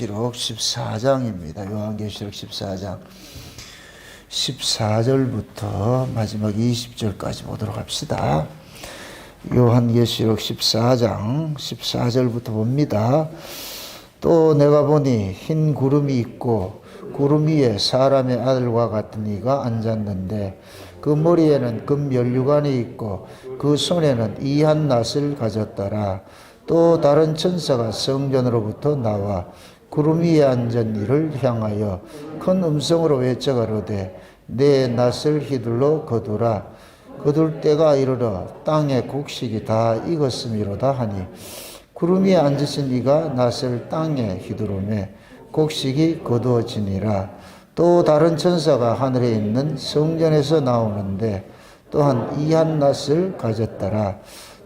요한계시록 14장입니다. 요한계시록 14장 14절부터 마지막 20절까지 보도록 합시다. 요한계시록 14장 14절부터 봅니다. 또 내가 보니 흰 구름이 있고 구름 위에 사람의 아들과 같은 이가 앉았는데 그 머리에는 금 면류관이 있고 그 손에는 이한 낫을 가졌더라. 또 다른 천사가 성전으로부터 나와 구름 위에 앉은 이를 향하여 큰 음성으로 외쳐 가로되 내 낫을 휘둘러 거두라. 거둘 때가 이르러 땅의 곡식이 다 익었음이로다 하니 구름 위에 앉으신 이가 낫을 땅에 휘두르매 곡식이 거두어지니라. 또 다른 천사가 하늘에 있는 성전에서 나오는데 또한 이한 낫을 가졌더라.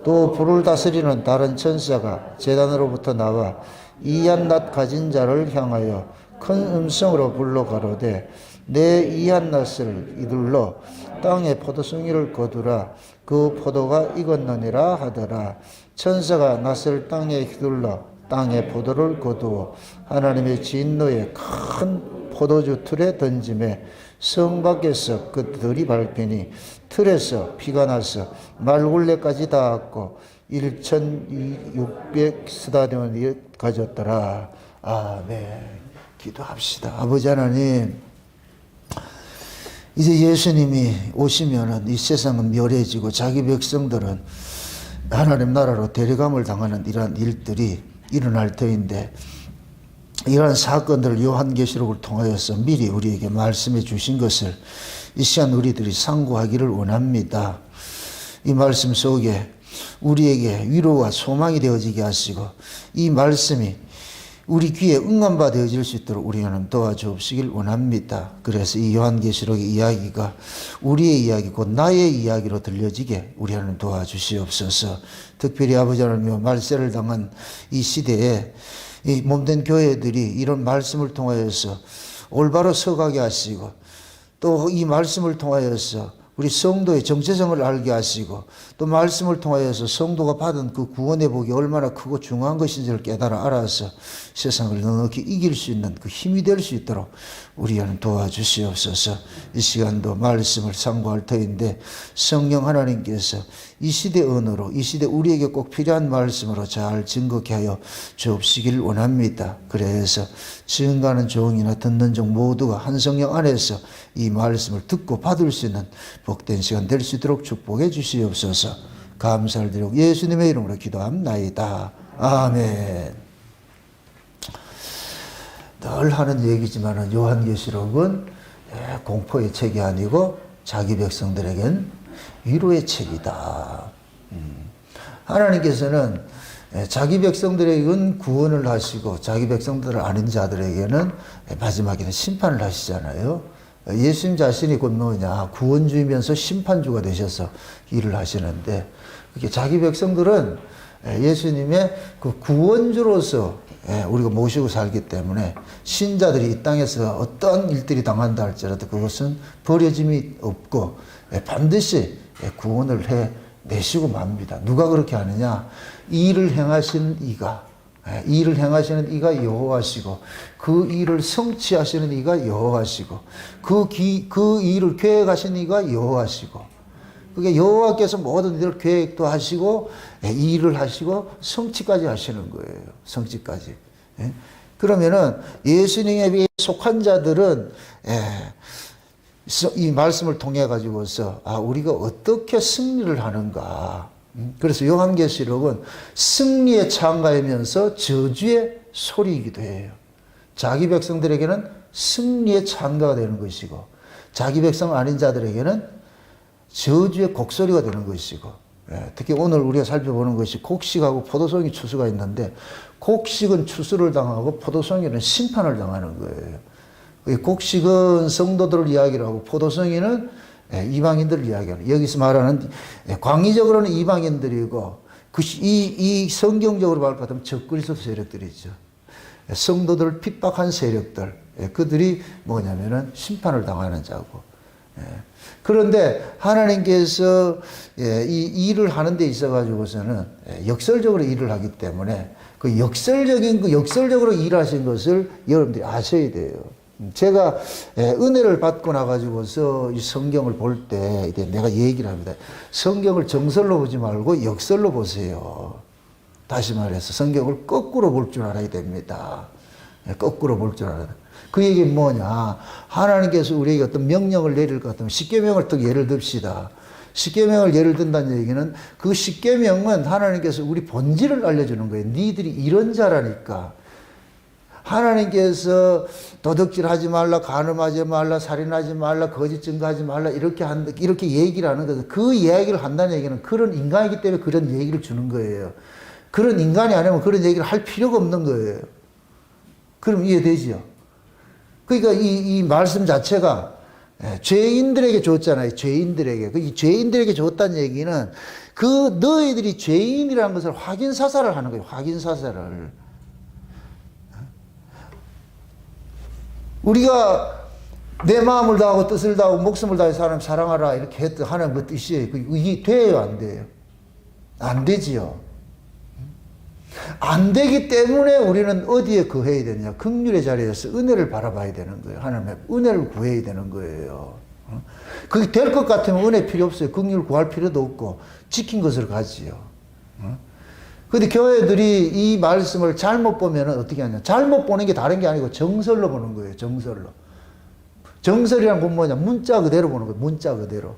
또 불을 다스리는 다른 천사가 제단으로부터 나와 이한 낫 가진 자를 향하여 큰 음성으로 불러 가로되 내 이한 낫을 이둘러 땅에 포도송이를 거두라. 그 포도가 익었느니라 하더라. 천사가 낫을 땅에 휘둘러 땅에 포도를 거두어 하나님의 진노의 큰 포도주 틀에 던짐에 성 밖에서 그 들이 밟히니 틀에서 피가 나서 말굴레까지 닿았고 1600스타디온이 가졌더라. 아멘. 기도합시다. 아버지 하나님, 이제 예수님이 오시면은 이 세상은 멸해지고 자기 백성들은 하나님 나라로 데려감을 당하는 이러한 일들이 일어날 터인데 이러한 사건들을 요한계시록을 통하여서 미리 우리에게 말씀해 주신 것을 이 시간 우리들이 상고하기를 원합니다. 이 말씀 속에 우리에게 위로와 소망이 되어지게 하시고 이 말씀이 우리 귀에 응답바 되어질 수 있도록 우리는 도와주옵시길 원합니다. 그래서 이 요한계시록의 이야기가 우리의 이야기 곧 나의 이야기로 들려지게 우리는 도와주시옵소서. 특별히 아버지 하나님 말세를 당한 이 시대에 이 몸된 교회들이 이런 말씀을 통하여서 올바로 서가게 하시고 또 이 말씀을 통하여서 우리 성도의 정체성을 알게 하시고 또 말씀을 통하여서 성도가 받은 그 구원의 복이 얼마나 크고 중요한 것인지를 깨달아 알아서 세상을 넉넉히 이길 수 있는 그 힘이 될 수 있도록 우리는 도와주시옵소서. 이 시간도 말씀을 상고할 터인데 성령 하나님께서 이 시대 언어로 이 시대 우리에게 꼭 필요한 말씀으로 잘 증거케 하여 주옵시길 원합니다. 그래서 증거하는 종이나 듣는 종 모두가 한 성령 안에서 이 말씀을 듣고 받을 수 있는 복된 시간 될 수 있도록 축복해 주시옵소서. 감사를 드리고 예수님의 이름으로 기도합나이다. 아멘. 늘 하는 얘기지만 요한계시록은 공포의 책이 아니고 자기 백성들에겐 위로의 책이다. 하나님께서는 자기 백성들에게는 구원을 하시고 자기 백성들을 아는 자들에게는 마지막에는 심판을 하시잖아요. 예수님 자신이 곧 뭐냐 구원주이면서 심판주가 되셔서 일을 하시는데 이렇게 자기 백성들은 예수님의 그 구원주로서 우리가 모시고 살기 때문에 신자들이 이 땅에서 어떤 일들이 당한다 할지라도 그것은 버려짐이 없고 반드시 구원을 해내시고 맙니다. 누가 그렇게 하느냐? 이 일을 행하시는 이가 여호와시고 그 일을 성취하시는 이가 여호와시고 그 일을 계획하시는 이가 여호와시고 그게 여호와께서 모든 일을 계획도 하시고 일을 하시고 성취까지 하시는 거예요. 성취까지. 그러면은 예수님에 속한 자들은 이 말씀을 통해 가지고서 우리가 어떻게 승리를 하는가. 그래서 요한계시록은 승리의 찬가이면서 저주의 소리이기도 해요. 자기 백성들에게는 승리의 찬가가 되는 것이고 자기 백성 아닌 자들에게는 저주의 곡소리가 되는 것이고 특히 오늘 우리가 살펴보는 것이 곡식하고 포도송이 추수가 있는데 곡식은 추수를 당하고 포도송이는 심판을 당하는 거예요. 곡식은 성도들을 이야기를 하고 포도송이는 이방인들을 이야기하는 여기서 말하는 광의적으로는 이방인들이고 이 성경적으로 발표하면 적그리스도 세력들이죠. 성도들을 핍박한 세력들 그들이 뭐냐면은 심판을 당하는 자고 그런데 하나님께서 이 일을 하는 데 있어 가지고서는 역설적으로 일을 하기 때문에 그 역설적으로 일하신 것을 여러분들이 아셔야 돼요. 제가 은혜를 받고 나가지고서 이 성경을 볼 때 내가 얘기를 합니다. 성경을 정설로 보지 말고 역설로 보세요. 다시 말해서 성경을 거꾸로 볼 줄 알아야 됩니다. 거꾸로 볼 줄 알아야 돼. 그 얘기는 뭐냐? 하나님께서 우리에게 어떤 명령을 내릴 것 같으면 십계명을 또 예를 듭시다. 십계명을 예를 든다는 얘기는 그 십계명은 하나님께서 우리 본질을 알려주는 거예요. 니들이 이런 자라니까. 하나님께서 도둑질하지 말라, 간음하지 말라, 살인하지 말라, 거짓 증거하지 말라 이렇게 얘기를 하는 거죠. 그 이야기를 한다는 얘기는 그런 인간이기 때문에 그런 얘기를 주는 거예요. 그런 인간이 아니면 그런 얘기를 할 필요가 없는 거예요. 그럼 이해되지요? 그러니까 이 말씀 자체가 죄인들에게 줬잖아요. 죄인들에게. 이 죄인들에게 줬다는 얘기는 그 너희들이 죄인이라는 것을 확인사살을 하는 거예요. 확인사살을. 우리가 내 마음을 다하고 뜻을 다하고 목숨을 다해 사람 사랑하라 이렇게 했던 하나님 그 뜻이에요. 이게 돼요, 안 돼요? 안 되지요. 안 되기 때문에 우리는 어디에 거해야 되느냐? 긍휼의 자리에서 은혜를 바라봐야 되는 거예요. 하나님의 은혜를 구해야 되는 거예요. 그게 될 것 같으면 은혜 필요 없어요. 긍휼 구할 필요도 없고 지킨 것을 가지요. 그런데 교회들이 이 말씀을 잘못 보면 어떻게 하냐? 잘못 보는 게 다른 게 아니고 정설로 보는 거예요. 정설로. 정설이란 건 뭐냐? 문자 그대로 보는 거예요. 문자 그대로.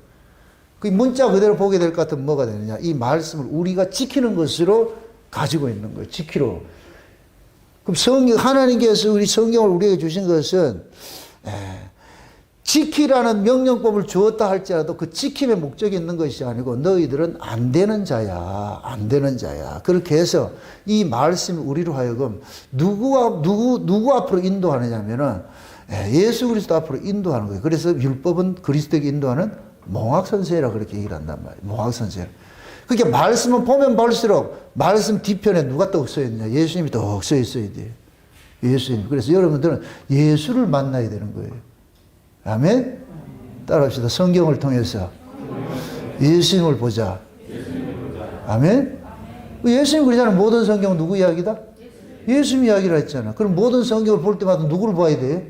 그 문자 그대로 보게 될 것 같으면 뭐가 되느냐? 이 말씀을 우리가 지키는 것으로 가지고 있는 거예요. 지키로. 그럼 하나님께서 우리 성경을 우리에게 주신 것은 지키라는 명령법을 주었다 할지라도 그 지킴의 목적이 있는 것이 아니고 너희들은 안 되는 자야. 안 되는 자야. 그렇게 해서 이 말씀이 우리로 하여금 누구 앞으로 인도하느냐면은 예수 그리스도 앞으로 인도하는 거예요. 그래서 율법은 그리스도에게 인도하는 몽학선생이라고 그렇게 얘기를 한단 말이에요. 몽학선생. 그러니까 말씀은 보면 볼수록 말씀 뒤편에 누가 떡 써 있느냐? 예수님이 떡 써 있어야 돼요. 예수님. 그래서 여러분들은 예수를 만나야 되는 거예요. 아멘? 따라합시다. 성경을 통해서 예수님을 보자. 아멘? 예수님 그러잖아. 모든 성경은 누구 이야기다? 예수님 이야기를 했잖아. 그럼 모든 성경을 볼 때마다 누구를 봐야 돼요?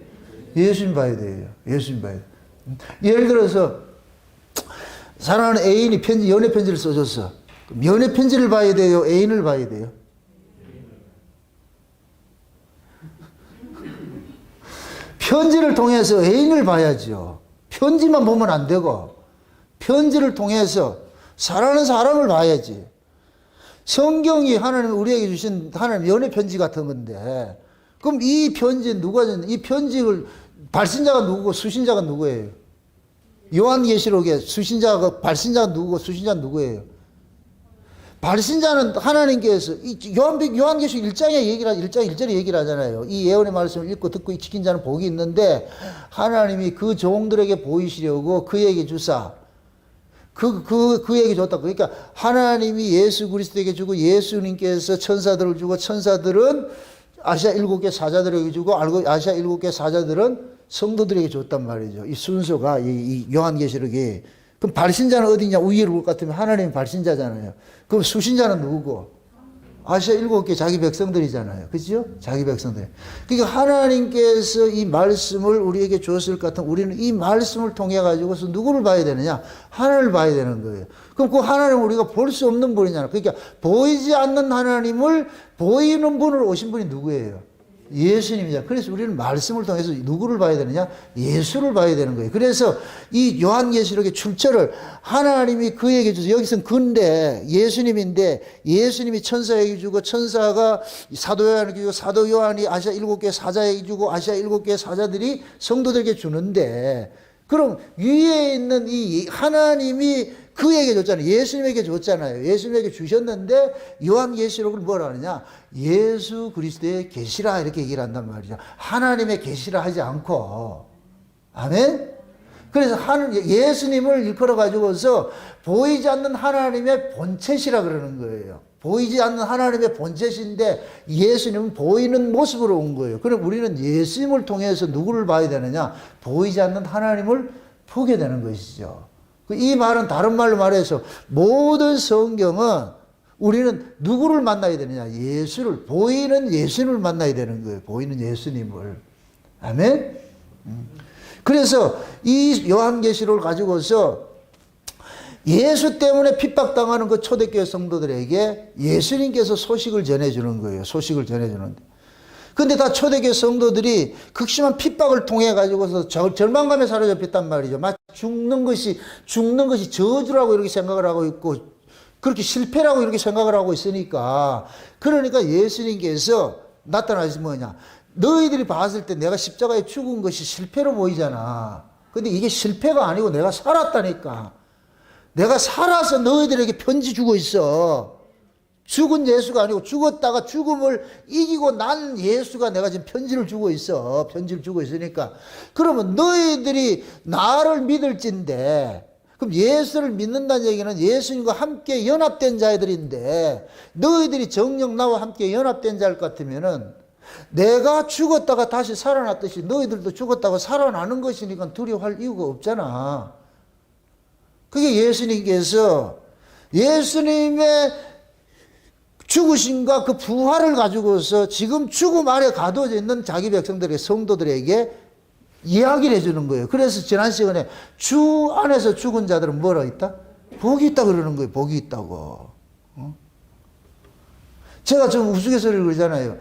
예수님 봐야 돼요. 예수님 봐야 돼요. 예를 들어서 사랑하는 애인이 연애 편지를 써줬어. 연애 편지를 봐야 돼요? 애인을 봐야 돼요? 편지를 통해서 애인을 봐야죠. 편지만 보면 안 되고 편지를 통해서 사랑하는 사람을 봐야지. 성경이 하나님 우리에게 주신 하나님 연애 편지 같은 건데 그럼 이 편지 누가 줬냐? 이 편지를 발신자가 누구고 수신자가 누구예요? 요한계시록에 발신자가 누구고 수신자는 누구예요? 발신자는 하나님께서 요한계시록 1장에 1장 1절에 얘기를 하잖아요. 이 예언의 말씀을 읽고 듣고 지킨 자는 복이 있는데 하나님이 그 종들에게 보이시려고 그에게 주사 그에게 줬다. 그러니까 하나님이 예수 그리스도에게 주고 예수님께서 천사들을 주고 천사들은 아시아 7개 사자들에게 주고 아시아 7개 사자들은 성도들에게 줬단 말이죠. 이 순서가 이 요한계시록이. 그럼 발신자는 어디냐? 위로 볼 것 같으면 하나님이 발신자잖아요. 그럼 수신자는 누구고? 아시아 7개 자기 백성들이잖아요. 그죠? 자기 백성들. 그러니까 하나님께서 이 말씀을 우리에게 주었을 것 같으면 우리는 이 말씀을 통해 가지고서 누구를 봐야 되느냐? 하나님을 봐야 되는 거예요. 그럼 그 하나님을 우리가 볼 수 없는 분이잖아요. 그러니까 보이지 않는 하나님을 보이는 분으로 오신 분이 누구예요? 예수님이죠. 그래서 우리는 말씀을 통해서 누구를 봐야 되느냐? 예수를 봐야 되는 거예요. 그래서 이 요한계시록의 출처를 하나님이 그에게 주서 여기서는 근데 예수님인데 예수님이 천사에게 주고 천사가 사도 요한에게 주고 사도 요한이 아시아 7개 사자에게 주고 아시아 7개 사자들이 성도들에게 주는데 그럼 위에 있는 이 하나님이 그에게 줬잖아요. 예수님에게 줬잖아요. 예수님에게 주셨는데 요한계시록을 뭐라 하느냐? 예수 그리스도의 계시라 이렇게 얘기를 한단 말이죠. 하나님의 계시라 하지 않고. 아멘? 그래서 예수님을 일컬어 가지고서 보이지 않는 하나님의 본체시라 그러는 거예요. 보이지 않는 하나님의 본체신데 예수님은 보이는 모습으로 온 거예요. 그럼 우리는 예수님을 통해서 누구를 봐야 되느냐? 보이지 않는 하나님을 보게 되는 것이죠. 이 말은 다른 말로 말해서 모든 성경은 우리는 누구를 만나야 되느냐? 예수를, 보이는 예수님을 만나야 되는 거예요. 보이는 예수님을. 아멘? 그래서 이 요한계시록을 가지고서 예수 때문에 핍박당하는 그 초대교회 성도들에게 예수님께서 소식을 전해주는 거예요. 소식을 전해주는데. 근데 다 초대교회 성도들이 극심한 핍박을 통해 가지고서 절망감에 사로잡혔단 말이죠. 마치 죽는 것이 저주라고 이렇게 생각을 하고 있고, 그렇게 실패라고 이렇게 생각을 하고 있으니까, 그러니까 예수님께서 나타나시 뭐냐? 너희들이 봤을 때 내가 십자가에 죽은 것이 실패로 보이잖아. 근데 이게 실패가 아니고 내가 살았다니까. 내가 살아서 너희들에게 편지 주고 있어. 죽은 예수가 아니고 죽었다가 죽음을 이기고 난 예수가 내가 지금 편지를 주고 있어. 편지를 주고 있으니까. 그러면 너희들이 나를 믿을진데, 그럼 예수를 믿는다는 얘기는 예수님과 함께 연합된 자들인데, 너희들이 정녕 나와 함께 연합된 자일 것 같으면은 내가 죽었다가 다시 살아났듯이 너희들도 죽었다가 살아나는 것이니까 두려워할 이유가 없잖아. 그게 예수님께서 예수님의 죽으심과 그 부활을 가지고서 지금 죽음 아래 가두어져 있는 자기 백성들에게, 성도들에게 이야기를 해주는 거예요. 그래서 지난 시간에 주 안에서 죽은 자들은 뭐라 있다? 복이 있다 그러는 거예요. 복이 있다고. 제가 좀 우스갯소리를 그러잖아요.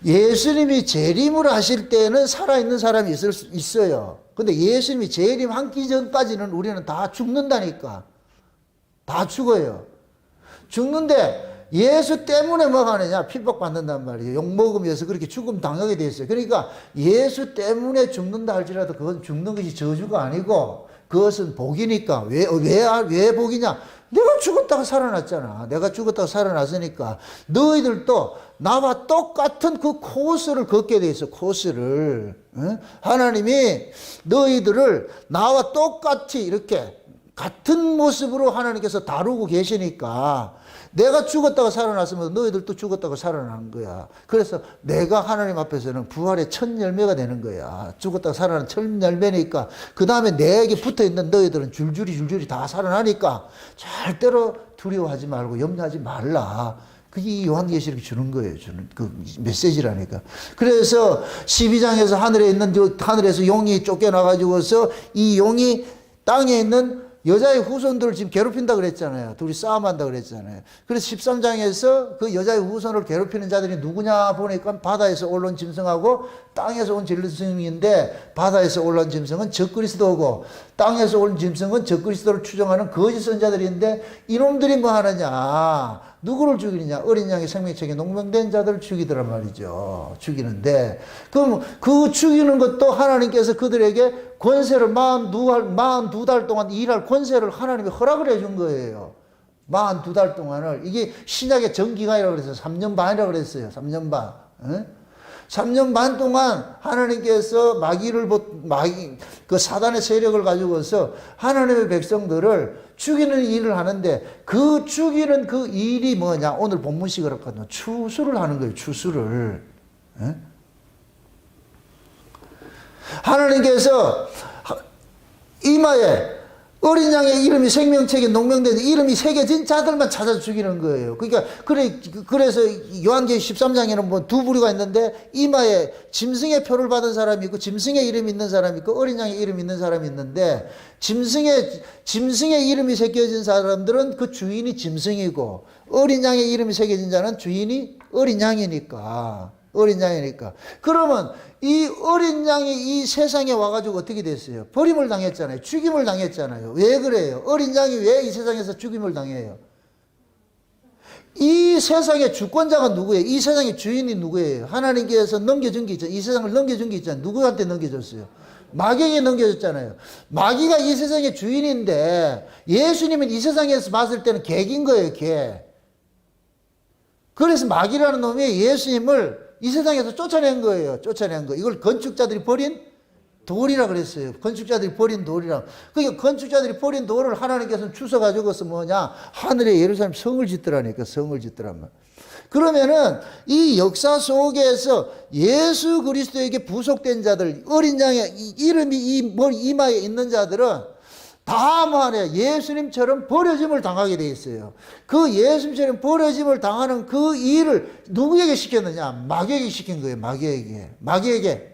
예수님이 재림을 하실 때는 살아있는 사람이 있을 수 있어요. 근데 예수님이 재림하기 전까지는 우리는 다 죽는다니까. 다 죽어요. 죽는데 예수 때문에 뭐 하느냐? 핍박받는단 말이에요. 욕먹으면서 그렇게 죽음 당하게 돼 있어요. 그러니까 예수 때문에 죽는다 할지라도 그건 죽는 것이 저주가 아니고 그것은 복이니까. 왜 복이냐? 내가 죽었다가 살아났잖아. 내가 죽었다가 살아났으니까 너희들도 나와 똑같은 그 코스를 걷게 돼 있어. 코스를. 하나님이 너희들을 나와 똑같이 이렇게 같은 모습으로 하나님께서 다루고 계시니까 내가 죽었다가 살아났으면 너희들도 죽었다가 살아나는 거야. 그래서 내가 하나님 앞에서는 부활의 첫 열매가 되는 거야. 죽었다가 살아난 첫 열매니까 그 다음에 내게 붙어있는 너희들은 줄줄이 다 살아나니까 절대로 두려워하지 말고 염려하지 말라. 그게 요한계시록이 주는 거예요. 주는 그 메시지라니까. 그래서 12장에서 하늘에서 용이 쫓겨나가지고서 이 용이 땅에 있는 여자의 후손들을 지금 괴롭힌다 그랬잖아요. 둘이 싸움한다 그랬잖아요. 그래서 13장에서 그 여자의 후손을 괴롭히는 자들이 누구냐 보니까 바다에서 올라온 짐승하고 땅에서 온 짐승인데, 바다에서 올라온 짐승은 적그리스도고 땅에서 온 짐승은 적그리스도를 추종하는 거짓 선자들인데, 이놈들이 뭐 하느냐? 누구를 죽이느냐? 어린 양의 생명책에 농명된 자들을 죽이더란 말이죠. 죽이는데, 그럼 그 죽이는 것도 하나님께서 그들에게 권세를 42달 동안 일할 권세를 하나님이 허락을 해준 거예요. 42달 동안을. 이게 신약의 정기간이라고 그랬어요. 3년 반이라고 그랬어요. 3년 반. 3년 반 동안 하나님께서 그 사단의 세력을 가지고서 하나님의 백성들을 죽이는 일을 하는데, 그 죽이는 그 일이 뭐냐? 오늘 본문식으로 하거든요. 추수를 하는 거예요. 추수를. 하나님께서 이마에 어린 양의 이름이 생명책에 농명된 이름이 새겨진 자들만 찾아 죽이는 거예요. 그러니까 그래서 요한계시록 13장에는 뭐 두 부류가 있는데, 이마에 짐승의 표를 받은 사람이 있고 짐승의 이름이 있는 사람이 있고 어린 양의 이름이 있는 사람이 있는데, 짐승의 이름이 새겨진 사람들은 그 주인이 짐승이고, 어린 양의 이름이 새겨진 자는 주인이 어린 양이니까. 그러면 이 어린 양이 이 세상에 와가지고 어떻게 됐어요? 버림을 당했잖아요. 죽임을 당했잖아요. 왜 그래요? 어린 양이 왜 이 세상에서 죽임을 당해요? 이 세상의 주권자가 누구예요? 이 세상의 주인이 누구예요? 하나님께서 넘겨준 게 있잖아요. 이 세상을 넘겨준 게 있잖아요. 누구한테 넘겨줬어요? 마귀에게 넘겨줬잖아요. 마귀가 이 세상의 주인인데, 예수님은 이 세상에서 봤을 때는 객인 거예요, 객. 그래서 마귀라는 놈이 예수님을 이 세상에서 쫓아낸 거예요. 이걸 건축자들이 버린 돌이라 그랬어요. 건축자들이 버린 돌이라. 그러니까 건축자들이 버린 돌을 하나님께서는 주워가지고서 뭐냐? 하늘에 예루살렘 성을 짓더라니까. 성을 짓더란 말. 그러면은 이 역사 속에서 예수 그리스도에게 부속된 자들, 어린 양의 이름이 이 머리 이마에 있는 자들은 다 뭐하냐, 예수님처럼 버려짐을 당하게 돼 있어요. 그 예수님처럼 버려짐을 당하는 그 일을 누구에게 시켰느냐? 마귀에게 시킨 거예요. 마귀에게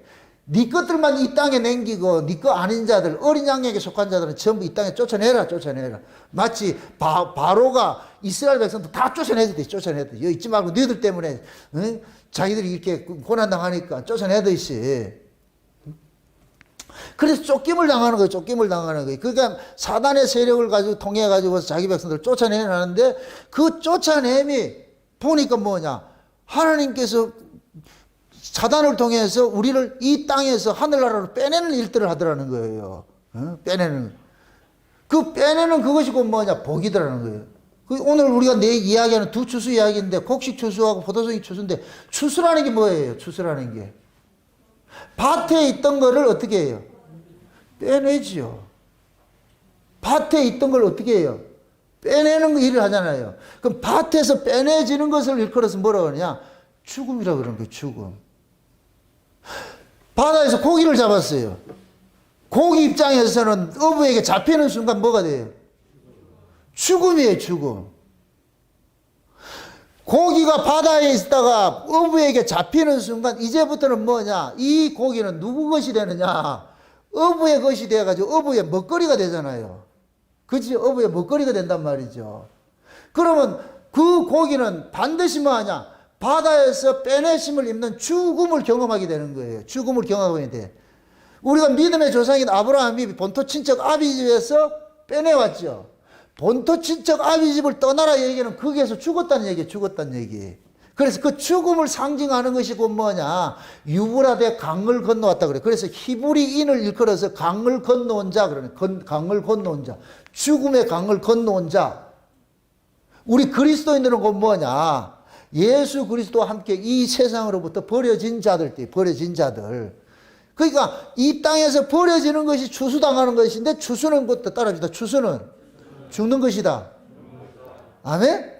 네 것들만 이 땅에 남기고 네 거 아닌 자들, 어린 양에게 속한 자들은 전부 이 땅에 쫓아내라. 마치 바로가 이스라엘 백성들 다 쫓아내듯이 여기 있지 말고 너희들 때문에 자기들이 이렇게 고난당하니까 쫓아내듯이. 그래서 쫓김을 당하는 거예요. 그러니까 사단의 세력을 가지고 통해 가지고 자기 백성들을 쫓아내는데, 그 쫓아냄이 보니까 뭐냐, 하나님께서 사단을 통해서 우리를 이 땅에서 하늘나라로 빼내는 일들을 하더라는 거예요. 빼내는 그것이 곧 뭐냐, 복이더라는 거예요. 오늘 우리가 이야기하는 두 추수 이야기인데, 곡식 추수하고 포도송이 추수인데, 추수라는 게 뭐예요? 추수라는 게 밭에 있던 거를 어떻게 해요? 빼내지요. 밭에 있던 걸 어떻게 해요? 빼내는 일을 하잖아요. 그럼 밭에서 빼내지는 것을 일컬어서 뭐라고 하느냐? 죽음이라고 그러는 거예요. 죽음. 바다에서 고기를 잡았어요. 고기 입장에서는 어부에게 잡히는 순간 뭐가 돼요? 죽음이에요. 죽음. 고기가 바다에 있다가 어부에게 잡히는 순간 이제부터는 뭐냐, 이 고기는 누구 것이 되느냐, 어부의 것이 되어가지고 어부의 먹거리가 되잖아요. 그치? 어부의 먹거리가 된단 말이죠. 그러면 그 고기는 반드시 뭐하냐, 바다에서 빼내심을 입는 죽음을 경험하게 되는 거예요. 죽음을 경험하게 돼. 우리가 믿음의 조상인 아브라함이 본토 친척 아비 집에서 빼내왔죠. 본토 친척 아비 집을 떠나라 얘기는 거기에서 죽었다는 얘기. 그래서 그 죽음을 상징하는 것이 곧 뭐냐, 유브라데 강을 건너왔다 그래. 그래서 히브리인을 일컬어서 강을 건너온 자 그러네. 강을 건너온 자. 죽음의 강을 건너온 자. 우리 그리스도인들은 곧 뭐냐, 예수 그리스도와 함께 이 세상으로부터 버려진 자들. 그러니까 이 땅에서 버려지는 것이 추수당하는 것인데, 추수는 것도 따라합시다. 추수는 죽는 것이다. 아멘?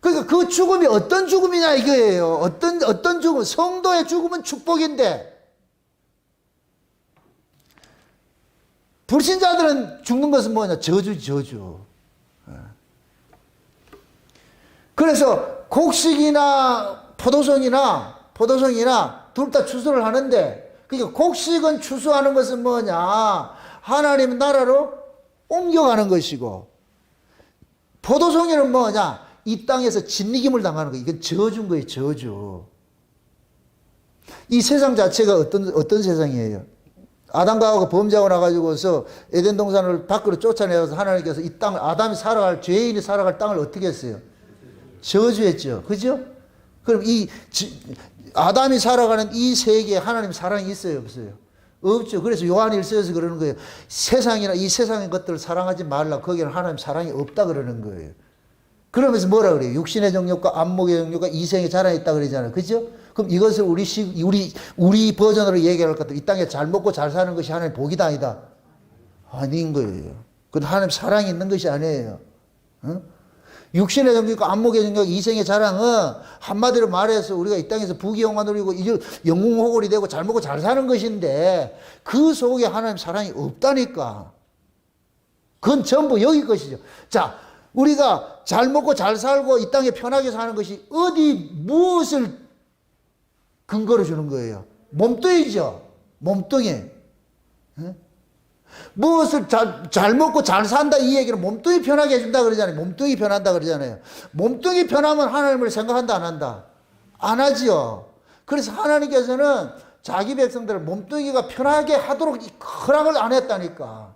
그러니까 그 죽음이 어떤 죽음이냐 이거예요. 어떤 죽음. 성도의 죽음은 축복인데, 불신자들은 죽는 것은 뭐냐? 저주. 그래서 곡식이나 포도송이나 둘 다 추수를 하는데, 그러니까 곡식은 추수하는 것은 뭐냐? 하나님 나라로 옮겨가는 것이고, 포도송이는 뭐냐? 이 땅에서 진리김을 당하는 거. 이건 저주인 거예요. 저주. 이 세상 자체가 어떤 세상이에요? 아담과 하와가 범죄하고 나가지고서 에덴 동산을 밖으로 쫓아내서 하나님께서 이 땅을, 죄인이 살아갈 땅을 어떻게 했어요? 저주했죠. 그죠? 그럼 아담이 살아가는 이 세계에 하나님 사랑이 있어요? 없어요? 없죠. 그래서 요한일서에서 그러는 거예요. 이 세상의 것들을 사랑하지 말라. 거기에는 하나님 사랑이 없다 그러는 거예요. 그러면서 뭐라 그래요? 육신의 정욕과 안목의 정욕과 이생의 자랑이 있다 그러잖아요. 그죠? 그럼 이것을 우리 버전으로 얘기할 것 같아요. 이 땅에 잘 먹고 잘 사는 것이 하나님 복이다 아니다? 아닌 거예요. 그건 하나님 사랑이 있는 것이 아니에요. 육신의 정욕과 안목의 정욕, 이생의 자랑은 한마디로 말해서 우리가 이 땅에서 부귀영화 누리고 영웅호골이 되고 잘 먹고 잘 사는 것인데, 그 속에 하나님 사랑이 없다니까. 그건 전부 여기 것이죠. 자, 우리가 잘 먹고 잘 살고 이 땅에 편하게 사는 것이 무엇을 근거로 주는 거예요? 몸뚱이죠. 몸뚱이. 무엇을 잘 먹고 잘 산다 이 얘기는 몸뚱이 편하게 해준다 그러잖아요. 몸뚱이 편한다 그러잖아요. 몸뚱이 편하면 하나님을 생각한다 안 한다? 안 하지요. 그래서 하나님께서는 자기 백성들을 몸뚱이가 편하게 하도록 허락을 안 했다니까.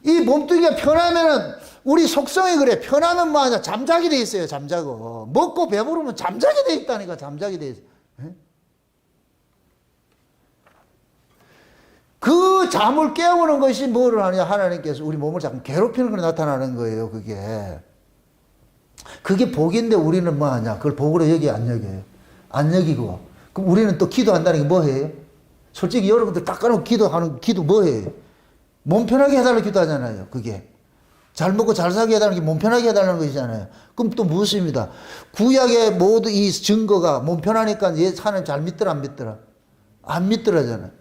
이 몸뚱이가 편하면은, 우리 속성이 그래. 편하면 뭐하냐? 잠자게 돼 있어요. 잠자고. 먹고 배부르면 잠자게 돼 있다니까. 잠자게 돼 있어요. 그 잠을 깨우는 것이 뭐를 하냐? 하나님께서 우리 몸을 자꾸 괴롭히는 걸 나타나는 거예요. 그게 복인데 우리는 뭐 하냐? 그걸 복으로 안 여겨요. 안 여기고. 그럼 우리는 또 기도한다는 게 뭐 해요? 솔직히 여러분들 딱 까놓고 기도 뭐 해요? 몸 편하게 해달라고 기도하잖아요. 그게. 잘 먹고 잘 살게 해달라는 게 몸 편하게 해달라는 것이잖아요. 그럼 또 무엇입니다? 구약의 모두 이 증거가 몸 편하니까 하나님 잘 믿더라 안 믿더라? 안 믿더라잖아요.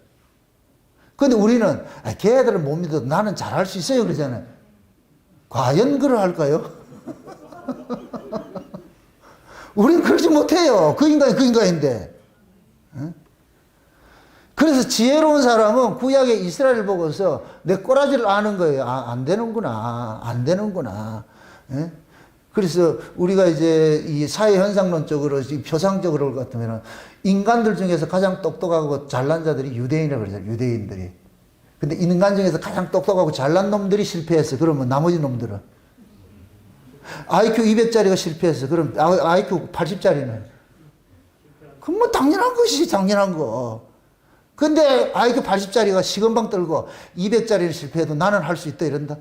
근데 우리는 걔들은 못 믿어도 나는 잘할 수 있어요 그러잖아요. 과연 그러할까요? 우리는 그러지 못해요. 그 인간이 그 인간인데. 그래서 지혜로운 사람은 구약의 이스라엘을 보고서 내 꼬라지를 아는 거예요. 안 되는구나. 안 되는구나. 그래서 우리가 이제 이 사회 현상론적으로, 표상적으로 같으면 인간들 중에서 가장 똑똑하고 잘난 자들이 유대인이라고 그러잖아요. 유대인들이. 근데 인간 중에서 가장 똑똑하고 잘난 놈들이 실패했어. 그러면 나머지 놈들은 IQ 200짜리가 실패했어. 그럼 IQ 80짜리는 그건 뭐 당연한 것이지. 당연한 거. 근데 IQ 80짜리가 시건방 떨고 200짜리를 실패해도 나는 할 수 있다 이런다?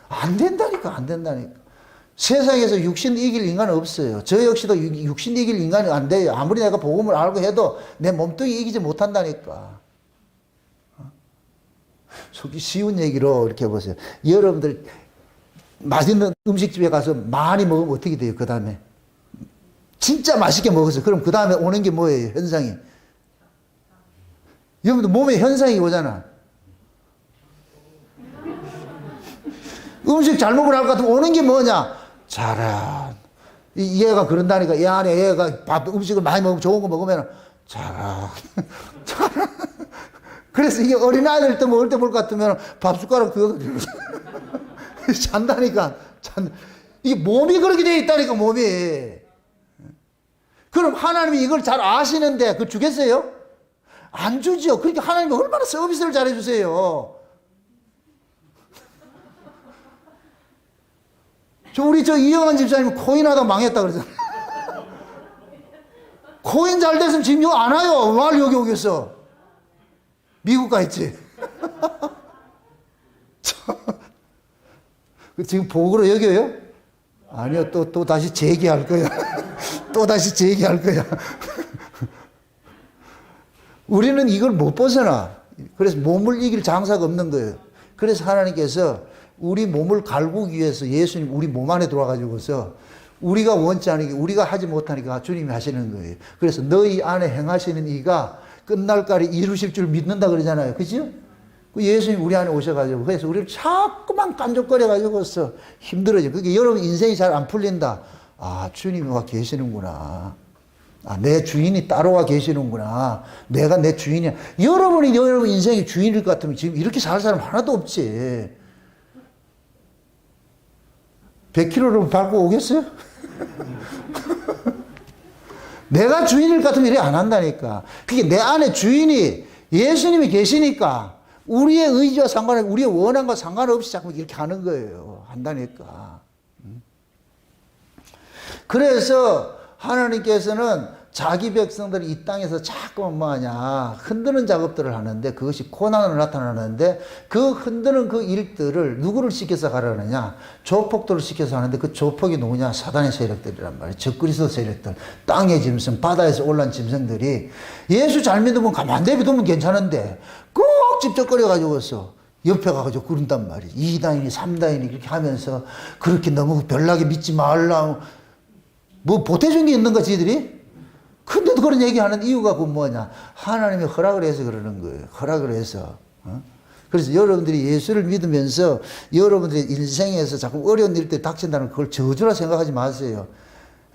안 된다니까. 안 된다니까. 세상에서 육신 이길 인간은 없어요. 저 역시도 육신 이길 인간이 안 돼요. 아무리 내가 복음을 알고 해도 내 몸뚱이 이기지 못한다니까. 속이 쉬운 얘기로 이렇게 해보세요. 여러분들 맛있는 음식집에 가서 많이 먹으면 어떻게 돼요? 그 다음에 진짜 맛있게 먹었어요. 그럼 그 다음에 오는 게 뭐예요? 현상이. 여러분들 몸에 현상이 오잖아. 음식 잘 먹으라고 같으면 오는 게 뭐냐? 잘한. 얘가 그런다니까. 얘 안에 얘가 음식을 많이 먹으면 좋은 거 먹으면 잘한. 잘한. 그래서 이게 어린아이들 때 먹을 때 볼 것 같으면 밥 숟가락 그거 잔다니까. 이게 몸이 그렇게 되어 있다니까, 몸이. 그럼 하나님이 이걸 잘 아시는데 그걸 주겠어요? 안 주죠. 그러니까 하나님이 얼마나 서비스를 잘해 주세요. 우리 이영환 집사님 코인 하다 망했다 그러잖아. 코인 잘 됐으면 지금 여기 안 와요. 왜 여기 오겠어? 미국 가 있지. 지금 복으로 여겨요? 아니요. 또 다시 재기할 거야. 또 다시 재기할 거야. 우리는 이걸 못 벗어나. 그래서 몸을 이길 장사가 없는 거예요. 그래서 하나님께서 우리 몸을 갈구기 위해서 예수님 우리 몸 안에 들어와가지고서 우리가 원치 않으니까 우리가 하지 못하니까 주님이 하시는 거예요. 그래서 너희 안에 행하시는 이가 끝날까지 이루실 줄 믿는다 그러잖아요. 그죠? 예수님 우리 안에 오셔가지고 그래서 우리를 자꾸만 깐족거려가지고서 힘들어져. 그게 여러분 인생이 잘 안 풀린다. 아, 주님이 와 계시는구나. 아, 내 주인이 따로 와 계시는구나. 내가 내 주인이야. 여러분이 여러분 인생의 주인일 것 같으면 지금 이렇게 살 사람 하나도 없지. 100kg로 밟고 오겠어요? 내가 주인일 것 같으면 이래 안 한다니까. 그게 내 안에 주인이 예수님이 계시니까 우리의 의지와 상관없이 우리의 원함과 상관없이 자꾸 이렇게 하는 거예요. 한다니까. 그래서 하나님께서는 자기 백성들이 이 땅에서 자꾸만 뭐하냐 흔드는 작업들을 하는데 그것이 고난으로 나타나는데 그 흔드는 그 일들을 누구를 시켜서 가라느냐 조폭들을 시켜서 하는데 그 조폭이 누구냐 사단의 세력들이란 말이에요. 적그리스도 세력들 땅의 짐승 바다에서 올라온 짐승들이 예수 잘 믿으면 가만 내비두면 괜찮은데 꼭 집적거려 가지고서 옆에 가가지고 그런단 말이에요. 2다인이 3다인이 그렇게 하면서 그렇게 너무 별나게 믿지 말라 뭐 보태준 게 있는가 지들이? 근데도 그런 얘기하는 이유가 그 뭐냐? 하나님이 허락을 해서 그러는 거예요. 허락을 해서. 그래서 여러분들이 예수를 믿으면서 여러분들의 인생에서 자꾸 어려운 일들이 닥친다는 그걸 저주라 생각하지 마세요.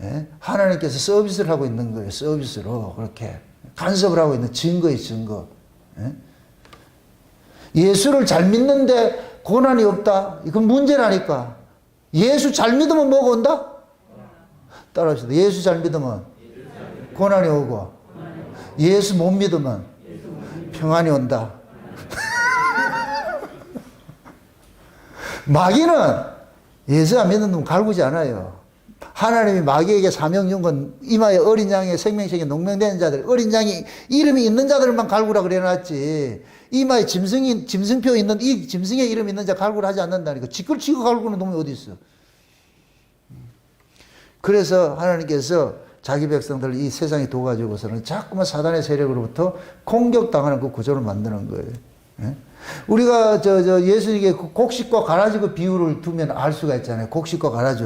예? 하나님께서 서비스를 하고 있는 거예요. 서비스로 그렇게 간섭을 하고 있는 증거의 증거. 예? 예수를 잘 믿는데 고난이 없다. 이건 문제라니까. 예수 잘 믿으면 뭐가 온다? 따라합시다. 예수 잘 믿으면 고난이 오고 예수 못 믿으면 평안이 온다. 마귀는 예수 안 믿는 놈 갈구지 않아요. 하나님이 마귀에게 사명 준 건 이마에 어린 양의 생명책에 농명되는 자들, 어린 양이 이름이 있는 자들만 갈구라 그래놨지. 이마에 짐승표 있는 이 짐승의 이름 있는 자 갈구를 하지 않는다니까. 지끌 치고 갈구는 놈이 어디 있어? 그래서 하나님께서 자기 백성들을 이 세상에 둬가지고서는 자꾸만 사단의 세력으로부터 공격당하는 그 구조를 만드는 거예요. 예? 우리가 저 예수님께 곡식과 가라지 그 비유를 두면 알 수가 있잖아요. 곡식과 가라지.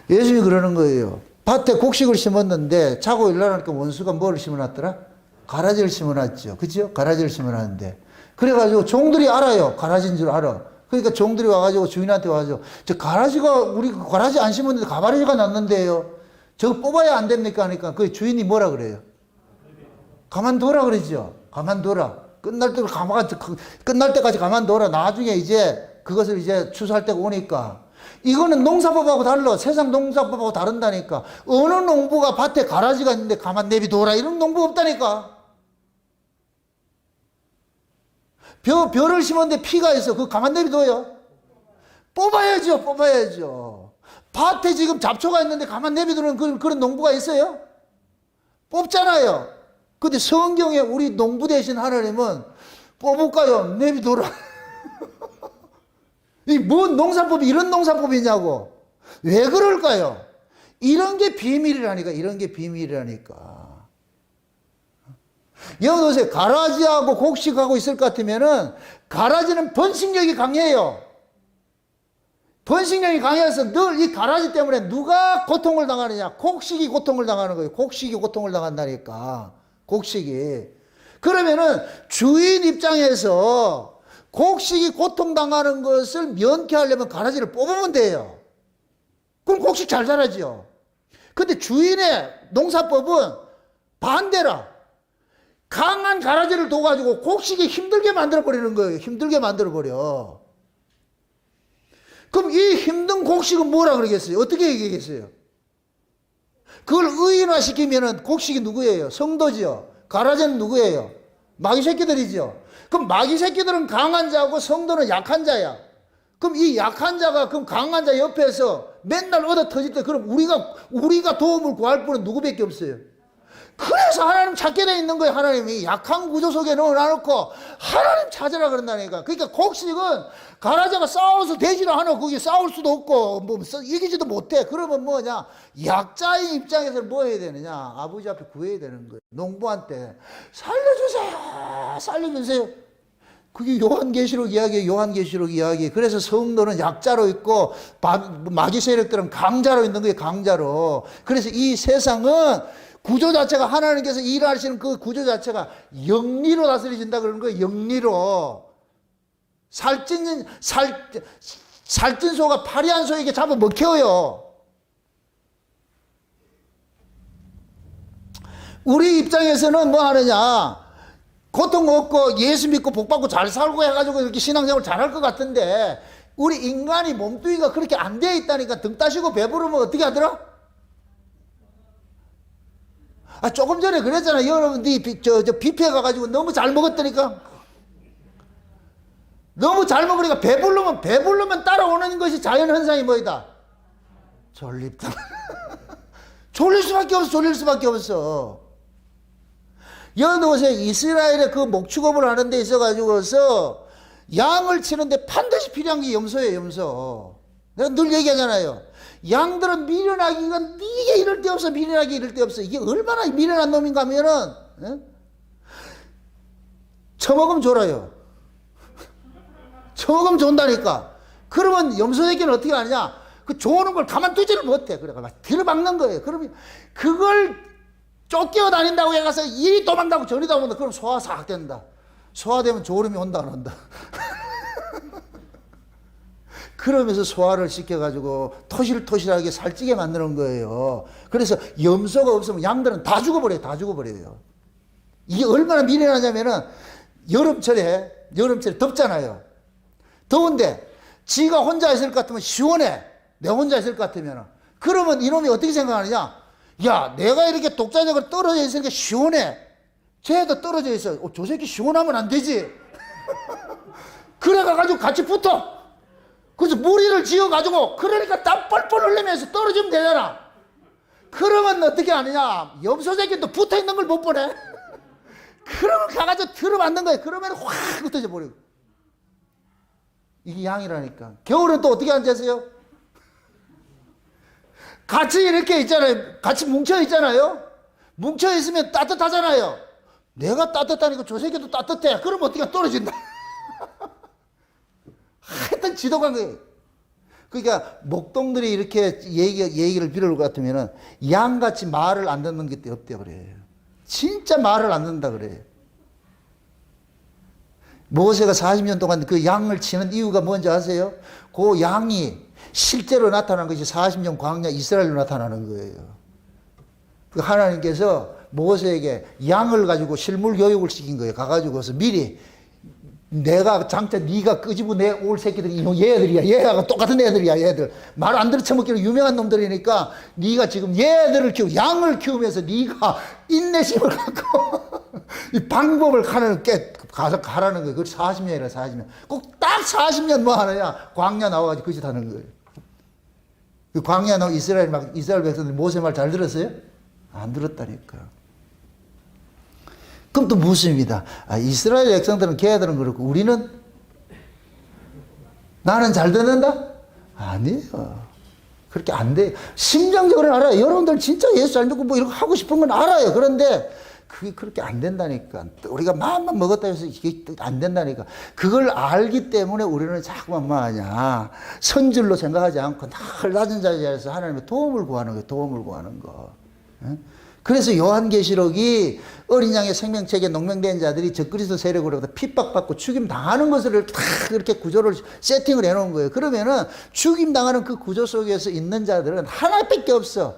예수님이 그러는 거예요. 밭에 곡식을 심었는데 자고 일어나니까 원수가 뭐를 심어놨더라? 가라지를 심어놨죠. 그죠? 가라지를 심어놨는데. 그래가지고 종들이 알아요. 가라지인 줄 알아. 그러니까 종들이 와가지고 주인한테 와가지고 저 가라지가 우리 가라지 안 심었는데 가라지가 났는데요. 저거 뽑아야 안 됩니까? 하니까 그 주인이 뭐라 그래요? 가만둬라 그러죠. 가만둬라. 끝날 때까지 가만둬라. 나중에 이제 그것을 이제 추수할 때가 오니까. 이거는 농사법하고 달라. 세상 농사법하고 다른다니까. 어느 농부가 밭에 가라지가 있는데 가만 내비둬라. 이런 농부 없다니까. 벼를 심었는데 피가 있어. 그거 가만 내비둬요? 뽑아야죠. 뽑아야죠. 밭에 지금 잡초가 있는데 가만 내비두는 그런 농부가 있어요? 뽑잖아요. 근데 성경에 우리 농부 대신 하나님은 뽑을까요? 내비둬라. 이 뭔 농사법이 이런 농사법이냐고. 왜 그럴까요? 이런 게 비밀이라니까. 이런 게 비밀이라니까. 여기 보세요. 가라지하고 곡식하고 있을 것 같으면은 가라지는 번식력이 강해요. 번식력이 강해서 늘 이 가라지 때문에 누가 고통을 당하느냐? 곡식이 고통을 당하는 거예요. 곡식이 고통을 당한다니까. 곡식이. 그러면은 주인 입장에서 곡식이 고통당하는 것을 면케하려면 가라지를 뽑으면 돼요. 그럼 곡식 잘 자라죠. 근데 주인의 농사법은 반대라. 강한 가라지를 둬가지고 곡식이 힘들게 만들어버리는 거예요. 힘들게 만들어버려. 그럼 이 힘든 곡식은 뭐라 그러겠어요? 어떻게 얘기하겠어요? 그걸 의인화시키면은 곡식이 누구예요? 성도지요. 가라지는 누구예요? 마귀 새끼들이죠. 그럼 마귀 새끼들은 강한 자고 성도는 약한 자야. 그럼 이 약한 자가 그럼 강한 자 옆에서 맨날 얻어 터질 때 그럼 우리가 도움을 구할 분은 누구밖에 없어요. 그래서 하나님 찾게 돼 있는 거예요. 하나님이 약한 구조 속에 넣어놓고 하나님 찾으라 그런다니까. 그러니까 곡식은 가라지가 싸워서 되지도 않아. 거기 싸울 수도 없고 뭐 이기지도 못해. 그러면 뭐냐, 약자의 입장에서 뭐 해야 되느냐, 아버지 앞에 구해야 되는 거예요. 농부한테 살려주세요, 살려주세요. 그게 요한계시록 이야기예요. 요한계시록 이야기. 그래서 성도는 약자로 있고 마귀 세력들은 강자로 있는 거예요. 강자로. 그래서 이 세상은 구조 자체가 하나님께서 일하시는 그 구조 자체가 영리로 다스려진다 그러는 거예요. 영리로. 살찐 소가 파리한 소에게 잡아 먹혀요. 우리 입장에서는 뭐 하느냐, 고통 없고 예수 믿고 복 받고 잘 살고 해가지고 이렇게 신앙생활 잘할 것 같은데 우리 인간이 몸뚱이가 그렇게 안 되어 있다니까. 등 따시고 배부르면 어떻게 하더라? 조금 전에 그랬잖아. 여러분들이 뷔페 가가지고 너무 잘 먹었다니까. 너무 잘 먹으니까 배부르면 따라오는 것이 자연 현상이 뭐이다? 졸립다. 졸릴 수밖에 없어. 여기서 이스라엘의 그 목축업을 하는 데 있어가지고서 양을 치는데 반드시 필요한 게 염소예요, 염소. 내가 늘 얘기하잖아요. 양들은 미련하기가 이게 이럴 데 없어. 미련하기 이럴 데 없어. 이게 얼마나 미련한 놈인가 하면은 처먹으면 졸아요. 처먹으면 존다니까. 그러면 염소 새끼는 어떻게 하느냐, 그 좋은 걸 가만두지를 못해. 그래가 막 들어박는 거예요. 그러면 그걸 쫓겨 다닌다고 해가서 이리 도망가고 저리 도망간다. 그럼 소화 싹 된다. 소화되면 졸음이 온다 안 온다. 그러면서 소화를 시켜가지고 토실토실하게 살찌게 만드는 거예요. 그래서 염소가 없으면 양들은 다 죽어버려요. 다 죽어버려요. 이게 얼마나 미련하냐면은 여름철에 덥잖아요. 더운데 지가 혼자 있을 것 같으면 시원해. 내 혼자 있을 것 같으면. 그러면 이놈이 어떻게 생각하느냐, 야, 내가 이렇게 독자적으로 떨어져 있으니까 시원해. 쟤도 떨어져 있어. 저 새끼 시원하면 안 되지. 그래가지고 같이 붙어. 그래서 무리를 지어가지고, 그러니까 땀 뻘뻘 흘리면서 떨어지면 되잖아. 그러면 어떻게 하느냐, 염소 새끼도 붙어 있는 걸 못 보네. 그러면 가가지고 들어맞는 거예요. 그러면 확 흩어져 버리고. 이게 양이라니까. 겨울은 또 어떻게 앉으세요? 같이 이렇게 있잖아요. 같이 뭉쳐 있잖아요. 뭉쳐 있으면 따뜻하잖아요. 내가 따뜻하니까 저 새끼도 따뜻해. 그러면 어떻게 떨어진다. 하여튼 지독한 거예요. 그러니까 목동들이 이렇게 얘기를 빌어올 것 같으면은 양같이 말을 안 듣는 게 없대요. 그래요. 진짜 말을 안 듣는다 그래요. 모세가 40년 동안 그 양을 치는 이유가 뭔지 아세요? 그 양이 실제로 나타난 것이 40년 광야 이스라엘로 나타나는 거예요. 그 하나님께서 모세에게 양을 가지고 실물 교육을 시킨 거예요. 가가지고서 미리 내가 장차 네가 끄집어 내올 새끼들이 얘들이야. 얘하고 똑같은 애들이야. 얘들 말 안 들어 처먹기로 유명한 놈들이니까 네가 지금 얘들을 키우고 양을 키우면서 네가 인내심을 갖고 이 방법을 가서 가라는 거예요. 그게 40년이라 40년. 꼭 딱 40년 뭐 하느냐? 광야 나와가지고 그 짓 하는 거예요. 그 광야 나와 이스라엘 백성들 모세 말 잘 들었어요? 안 들었다니까. 그럼 또 묻습니다. 이스라엘 백성들은 걔들은 그렇고 우리는? 나는 잘 듣는다? 아니에요. 그렇게 안 돼요. 심정적으로는 알아요. 여러분들 진짜 예수 잘 믿고 뭐 이런 거 하고 싶은 건 알아요. 그런데 그게 그렇게 안 된다니까. 우리가 마음만 먹었다 해서 이게 안 된다니까. 그걸 알기 때문에 우리는 자꾸만 뭐 하냐. 선줄로 생각하지 않고 늘 낮은 자리에서 하나님의 도움을 구하는 거예요. 도움을 구하는 거. 그래서 요한계시록이 어린 양의 생명책에 농명된 자들이 적그리스도 세력으로 핍박받고 죽임 당하는 것을 다 그렇게 구조를 세팅을 해놓은 거예요. 그러면은 죽임 당하는 그 구조 속에서 있는 자들은 하나밖에 없어.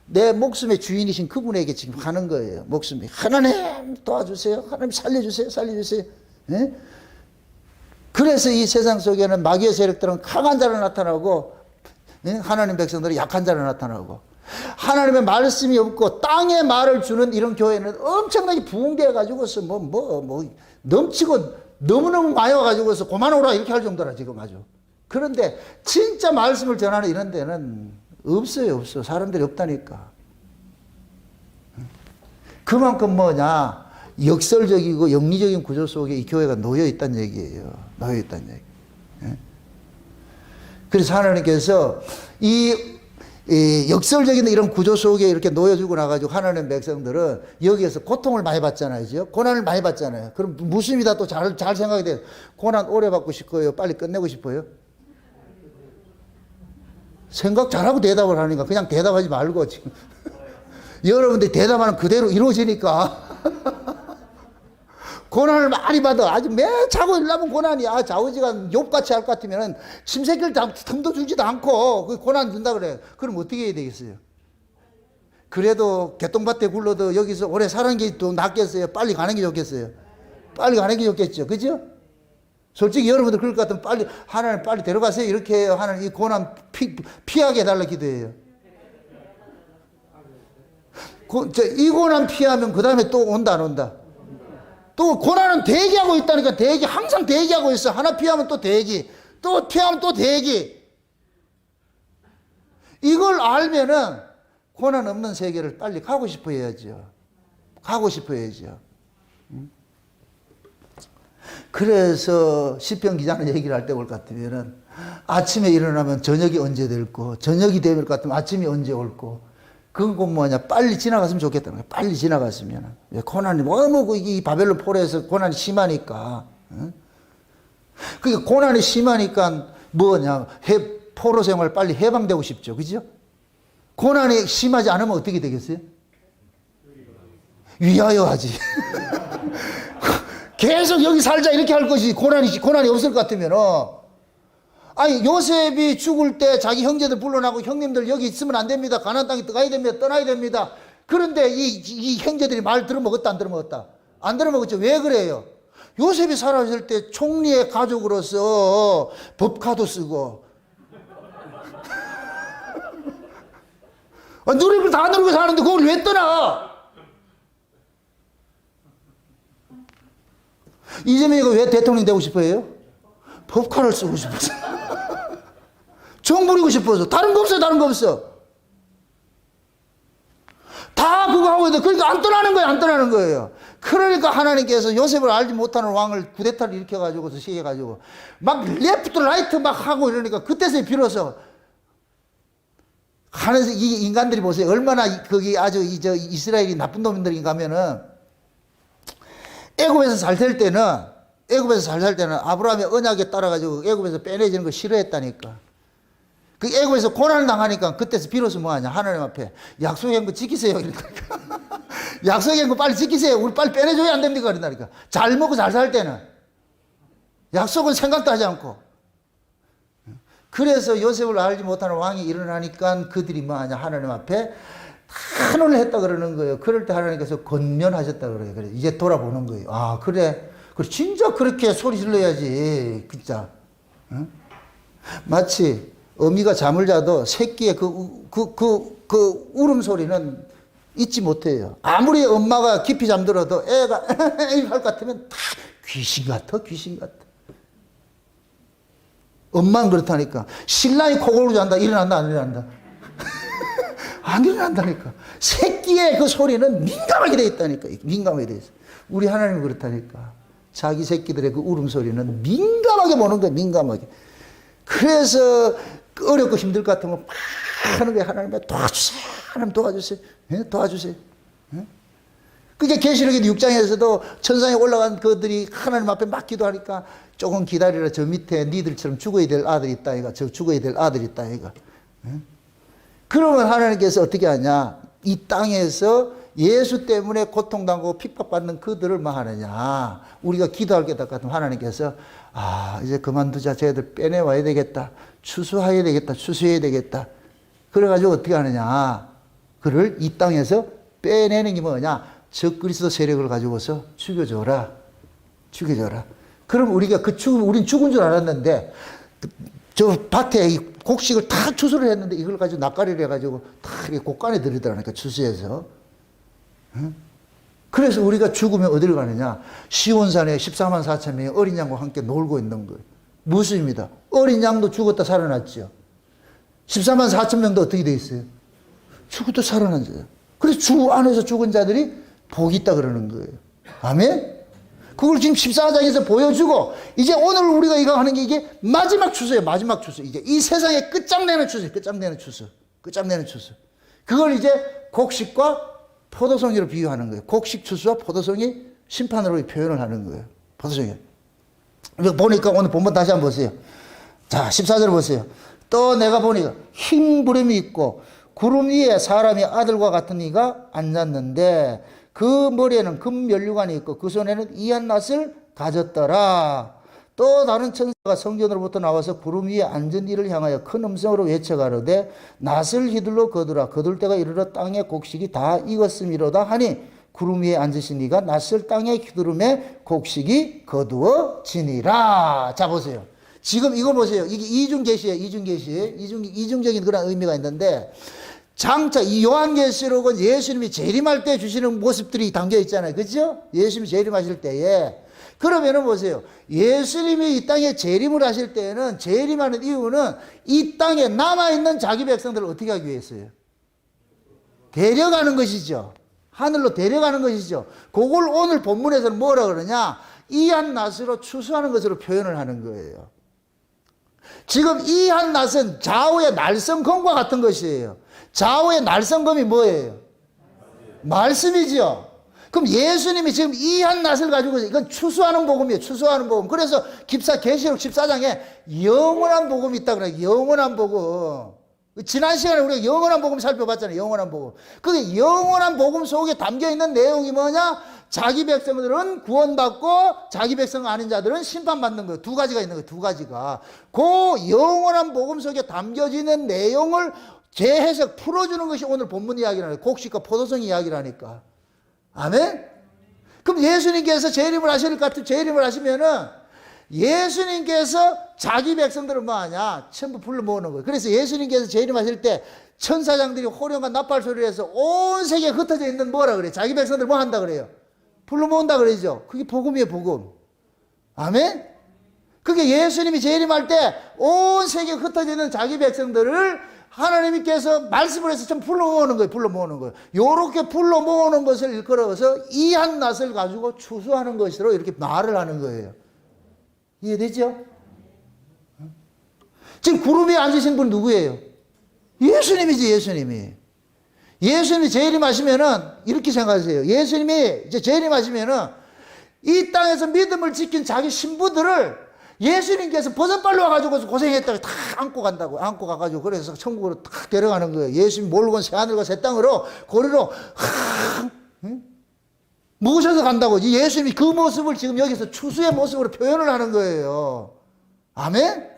내 목숨의 주인이신 그분에게 지금 하는 거예요. 목숨이 하나님 도와주세요. 하나님 살려주세요. 살려주세요. 예? 그래서 이 세상 속에는 마귀의 세력들은 강한 자로 나타나고, 예? 하나님 백성들은 약한 자로 나타나고, 하나님의 말씀이 없고 땅에 말을 주는 이런 교회는 엄청나게 부흥되어 가지고서 넘치고 너무너무 많이 와 가지고서 그만 오라 이렇게 할 정도라 지금 아주. 그런데 진짜 말씀을 전하는 이런 데는 없어요. 없어. 사람들이 없다니까. 그만큼 뭐냐, 역설적이고 영리적인 구조 속에 이 교회가 놓여 있다는 얘기예요. 놓여 있다는 얘기. 그래서 하나님께서 이 역설적인 이런 구조 속에 이렇게 놓여주고 나가지고 하나님 백성들은 여기에서 고통을 많이 받잖아요. 그죠? 고난을 많이 받잖아요. 그럼 무엇입니다. 또 잘 생각이 돼요. 고난 오래 받고 싶어요? 빨리 끝내고 싶어요? 생각 잘하고 대답을 하니까 그냥 대답하지 말고 지금. 여러분들이 대답하는 그대로 이루어지니까. 고난을 많이 받아. 아주 매 자고 일어나면 고난이야. 좌우지간 욕같이 할 것 같으면 침새끼를 틈도 주지도 않고 그 고난 준다 그래. 그럼 어떻게 해야 되겠어요? 그래도 개똥밭에 굴러도 여기서 오래 사는 게 더 낫겠어요? 빨리 가는 게 좋겠어요? 빨리 가는 게 좋겠죠. 그죠? 솔직히 여러분들 그럴 것 같으면 빨리 하나님 빨리 데려가세요. 이렇게 해요. 하나님 이 고난 피하게 해달라 기도해요. 이 고난 피하면 그 다음에 또 온다 안 온다? 또 고난은 대기하고 있다니까. 항상 대기하고 있어. 하나 피하면 또 대기, 또 피하면 또 대기. 이걸 알면은 고난 없는 세계를 빨리 가고 싶어 해야죠. 가고 싶어 해야죠. 그래서 시편 기자는 얘기를 할 때 올 것 같으면은 아침에 일어나면 저녁이 언제 될고, 저녁이 되면 것 같으면 아침이 언제 올고, 그건 뭐냐, 빨리 지나갔으면 좋겠다는 거예요. 빨리 지나갔으면. 고난이 너무 이 바벨론 포로에서 고난이 심하니까. 그러니까 고난이 심하니까 뭐냐, 포로 생활 빨리 해방되고 싶죠. 그죠? 고난이 심하지 않으면 어떻게 되겠어요? 위하여 하지. 계속 여기 살자 이렇게 할 것이 고난이 없을 것 같으면. 아니, 요셉이 죽을 때 자기 형제들 불러나고 형님들 여기 있으면 안 됩니다. 가나안 땅에 들어가야 됩니다. 떠나야 됩니다. 그런데 이 형제들이 말 들어먹었다 안 들어먹었다? 안 들어먹었죠. 왜 그래요? 요셉이 살아있을 때 총리의 가족으로서 법카도 쓰고 누릴 걸 다 누리고 사는데 그걸 왜 떠나? 이재명이가 왜 대통령 되고 싶어 해요? 법카를 쓰고 싶어서. 정 부리고 싶어서. 다른 거 없어요. 다른 거 없어. 다 그거 하고 있는데 그러니까 안 떠나는 거예요. 안 떠나는 거예요. 그러니까 하나님께서 요셉을 알지 못하는 왕을 쿠데타를 일으켜가지고서 시켜가지고 막 레프트 라이트 막 하고 이러니까 그때서야 비로소 하는 이 인간들이 보세요. 얼마나 거기 아주 이스라엘이 나쁜 놈들인가 하면은 애굽에서 살 될 때는 애굽에서 잘 살 때는 아브라함의 언약에 따라가지고 애굽에서 빼내지는 거 싫어했다니까. 그 애굽에서 고난을 당하니까 그때서 비로소 뭐하냐. 하나님 앞에 약속한 거 지키세요. 이러니까. 약속한 거 빨리 지키세요. 우리 빨리 빼내줘야 안 됩니까? 그런다니까. 잘 먹고 잘 살 때는. 약속은 생각도 하지 않고. 그래서 요셉을 알지 못하는 왕이 일어나니까 그들이 뭐하냐. 하나님 앞에 탄원을 했다 그러는 거예요. 그럴 때 하나님께서 권면하셨다 그래요. 그래 이제 돌아보는 거예요. 아, 그래. 그래. 진짜 그렇게 소리 질러야지. 진짜. 응? 마치 어미가 잠을 자도 새끼의 그 울음소리는 잊지 못해요. 아무리 엄마가 깊이 잠들어도 애가 할 것 같으면 다 귀신 같아, 귀신 같아. 엄마는 그렇다니까. 신랑이 코골고 잔다, 일어난다, 안 일어난다? 안 일어난다니까. 새끼의 그 소리는 민감하게 돼 있다니까. 민감하게 돼 있어. 우리 하나님은 그렇다니까. 자기 새끼들의 그 울음소리는 민감하게 보는 거야, 민감하게. 그래서 어렵고 힘들 것 같으면 막 하는 거예요. 하나님 도와주세요. 하나님 도와주세요. 예? 도와주세요. 예? 그게 계시록 6장에서도 천상에 올라간 그들이 하나님 앞에 막 기도하니까 조금 기다리라. 저 밑에 니들처럼 죽어야 될 아들이 있다. 이가 저 죽어야 될 아들이 있다. 이가. 예? 그러면 하나님께서 어떻게 하냐. 이 땅에서 예수 때문에 고통당하고 핍박받는 그들을 뭐 하느냐. 우리가 기도할 게 같으면 하나님께서 아, 이제 그만두자. 쟤들 빼내와야 되겠다. 추수해야 되겠다. 추수해야 되겠다. 그래가지고 어떻게 하느냐. 그를 이 땅에서 빼내는 게 뭐냐. 적그리스도 세력을 가지고서 죽여줘라. 죽여줘라. 그럼 우리가 우린 죽은 줄 알았는데, 저 밭에 이 곡식을 다 추수를 했는데 이걸 가지고 낯가리를 해가지고 다 이렇게 곡간에 들이더라니까, 추수해서. 응? 그래서 우리가 죽으면 어디를 가느냐. 시온산에 14만 4천 명이 어린 양과 함께 놀고 있는 거예요. 무엇입니다. 어린 양도 죽었다 살아났죠. 14만 4천 명도 어떻게 돼 있어요? 죽었다 살아났어요. 그래서 주 안에서 죽은 자들이 복이 있다 그러는 거예요. 아멘? 그걸 지금 14장에서 보여주고, 이제 오늘 우리가 이거 하는 게 이게 마지막 추수예요. 마지막 추수. 이제 이 세상에 끝장내는 추수예요. 끝장내는 추수. 끝장내는 추수. 그걸 이제 곡식과 포도송이로 비유하는 거예요. 곡식 추수와 포도송이 심판으로 표현을 하는 거예요. 포도송이. 보니까 오늘 본문 다시 한번 보세요. 자, 14절 보세요. 또 내가 보니까 흰 구름이 있고 구름 위에 사람이 아들과 같은 이가 앉았는데 그 머리에는 금면류관이 있고 그 손에는 이한 낫을 가졌더라. 또 다른 천사가 성전으로부터 나와서 구름 위에 앉은 이를 향하여 큰 음성으로 외쳐가로되 낫을 휘둘러 거두라. 거둘 때가 이르러 땅의 곡식이 다 익었음이로다 하니 구름 위에 앉으신 이가 낫을 땅에 휘두름에 곡식이 거두어지니라. 자, 보세요. 지금 이거 보세요. 이게 이중계시예요. 이중적인 그런 의미가 있는데, 장차 이 요한계시록은 예수님이 재림할 때 주시는 모습들이 담겨 있잖아요. 그죠? 예수님이 재림하실 때에. 그러면은 보세요. 예수님이 이 땅에 재림을 하실 때에는, 재림하는 이유는 이 땅에 남아있는 자기 백성들을 어떻게 하기 위해서요? 데려가는 것이죠. 하늘로 데려가는 것이죠. 그걸 오늘 본문에서는 뭐라 그러냐? 이한 낫으로 추수하는 것으로 표현을 하는 거예요. 지금 이한 낫은 좌우의 날성검과 같은 것이에요. 좌우의 날성검이 뭐예요? 말씀이죠. 그럼 예수님이 지금 이한 낫을 가지고, 이건 추수하는 복음이에요. 추수하는 복음. 그래서 계시록 14장에 영원한 복음이 있다 그래요. 영원한 복음. 지난 시간에 우리가 영원한 복음 살펴봤잖아요. 영원한 복음. 그게 영원한 복음 속에 담겨 있는 내용이 뭐냐? 자기 백성들은 구원받고 자기 백성 아닌 자들은 심판받는 거예요. 두 가지가 있는 거예요. 두 가지가. 그 영원한 복음 속에 담겨지는 내용을 재해석 풀어주는 것이 오늘 본문 이야기라니까. 곡식과 포도송 이야기라니까. 아멘? 그럼 예수님께서 재림을 하실 것 같은, 재림을 하시면은 예수님께서 자기 백성들을 뭐 하냐? 전부 불러 모으는 거예요. 그래서 예수님께서 재림하실 때 천사장들이 호령과 나팔 소리를 해서 온 세계에 흩어져 있는 뭐라 그래요? 자기 백성들 뭐 한다 그래요? 불러 모은다 그러죠. 그게 복음이에요, 복음. 아멘? 그게 예수님이 재림할 때 온 세계에 흩어져 있는 자기 백성들을 하나님께서 말씀을 해서 좀 불러 모으는 거예요. 불러 모으는 거예요. 요렇게 불러 모으는 것을 일컬어서 이한 낫을 가지고 추수하는 것으로 이렇게 말을 하는 거예요. 이해되죠? 지금 구름 위에 앉으신 분 누구예요? 예수님이지, 예수님이. 예수님이 재림하시면은 이렇게 생각하세요. 예수님이 이제 재림하시면은 이 땅에서 믿음을 지킨 자기 신부들을 예수님께서 버선발로 와가지고 고생했다고 다 안고 간다고. 안고 가가지고 그래서 천국으로 탁 데려가는 거예요. 예수님 몰고 새 하늘과 새 땅으로 고리로 모셔서 간다고. 예수님이 그 모습을 지금 여기서 추수의 모습으로 표현을 하는 거예요. 아멘?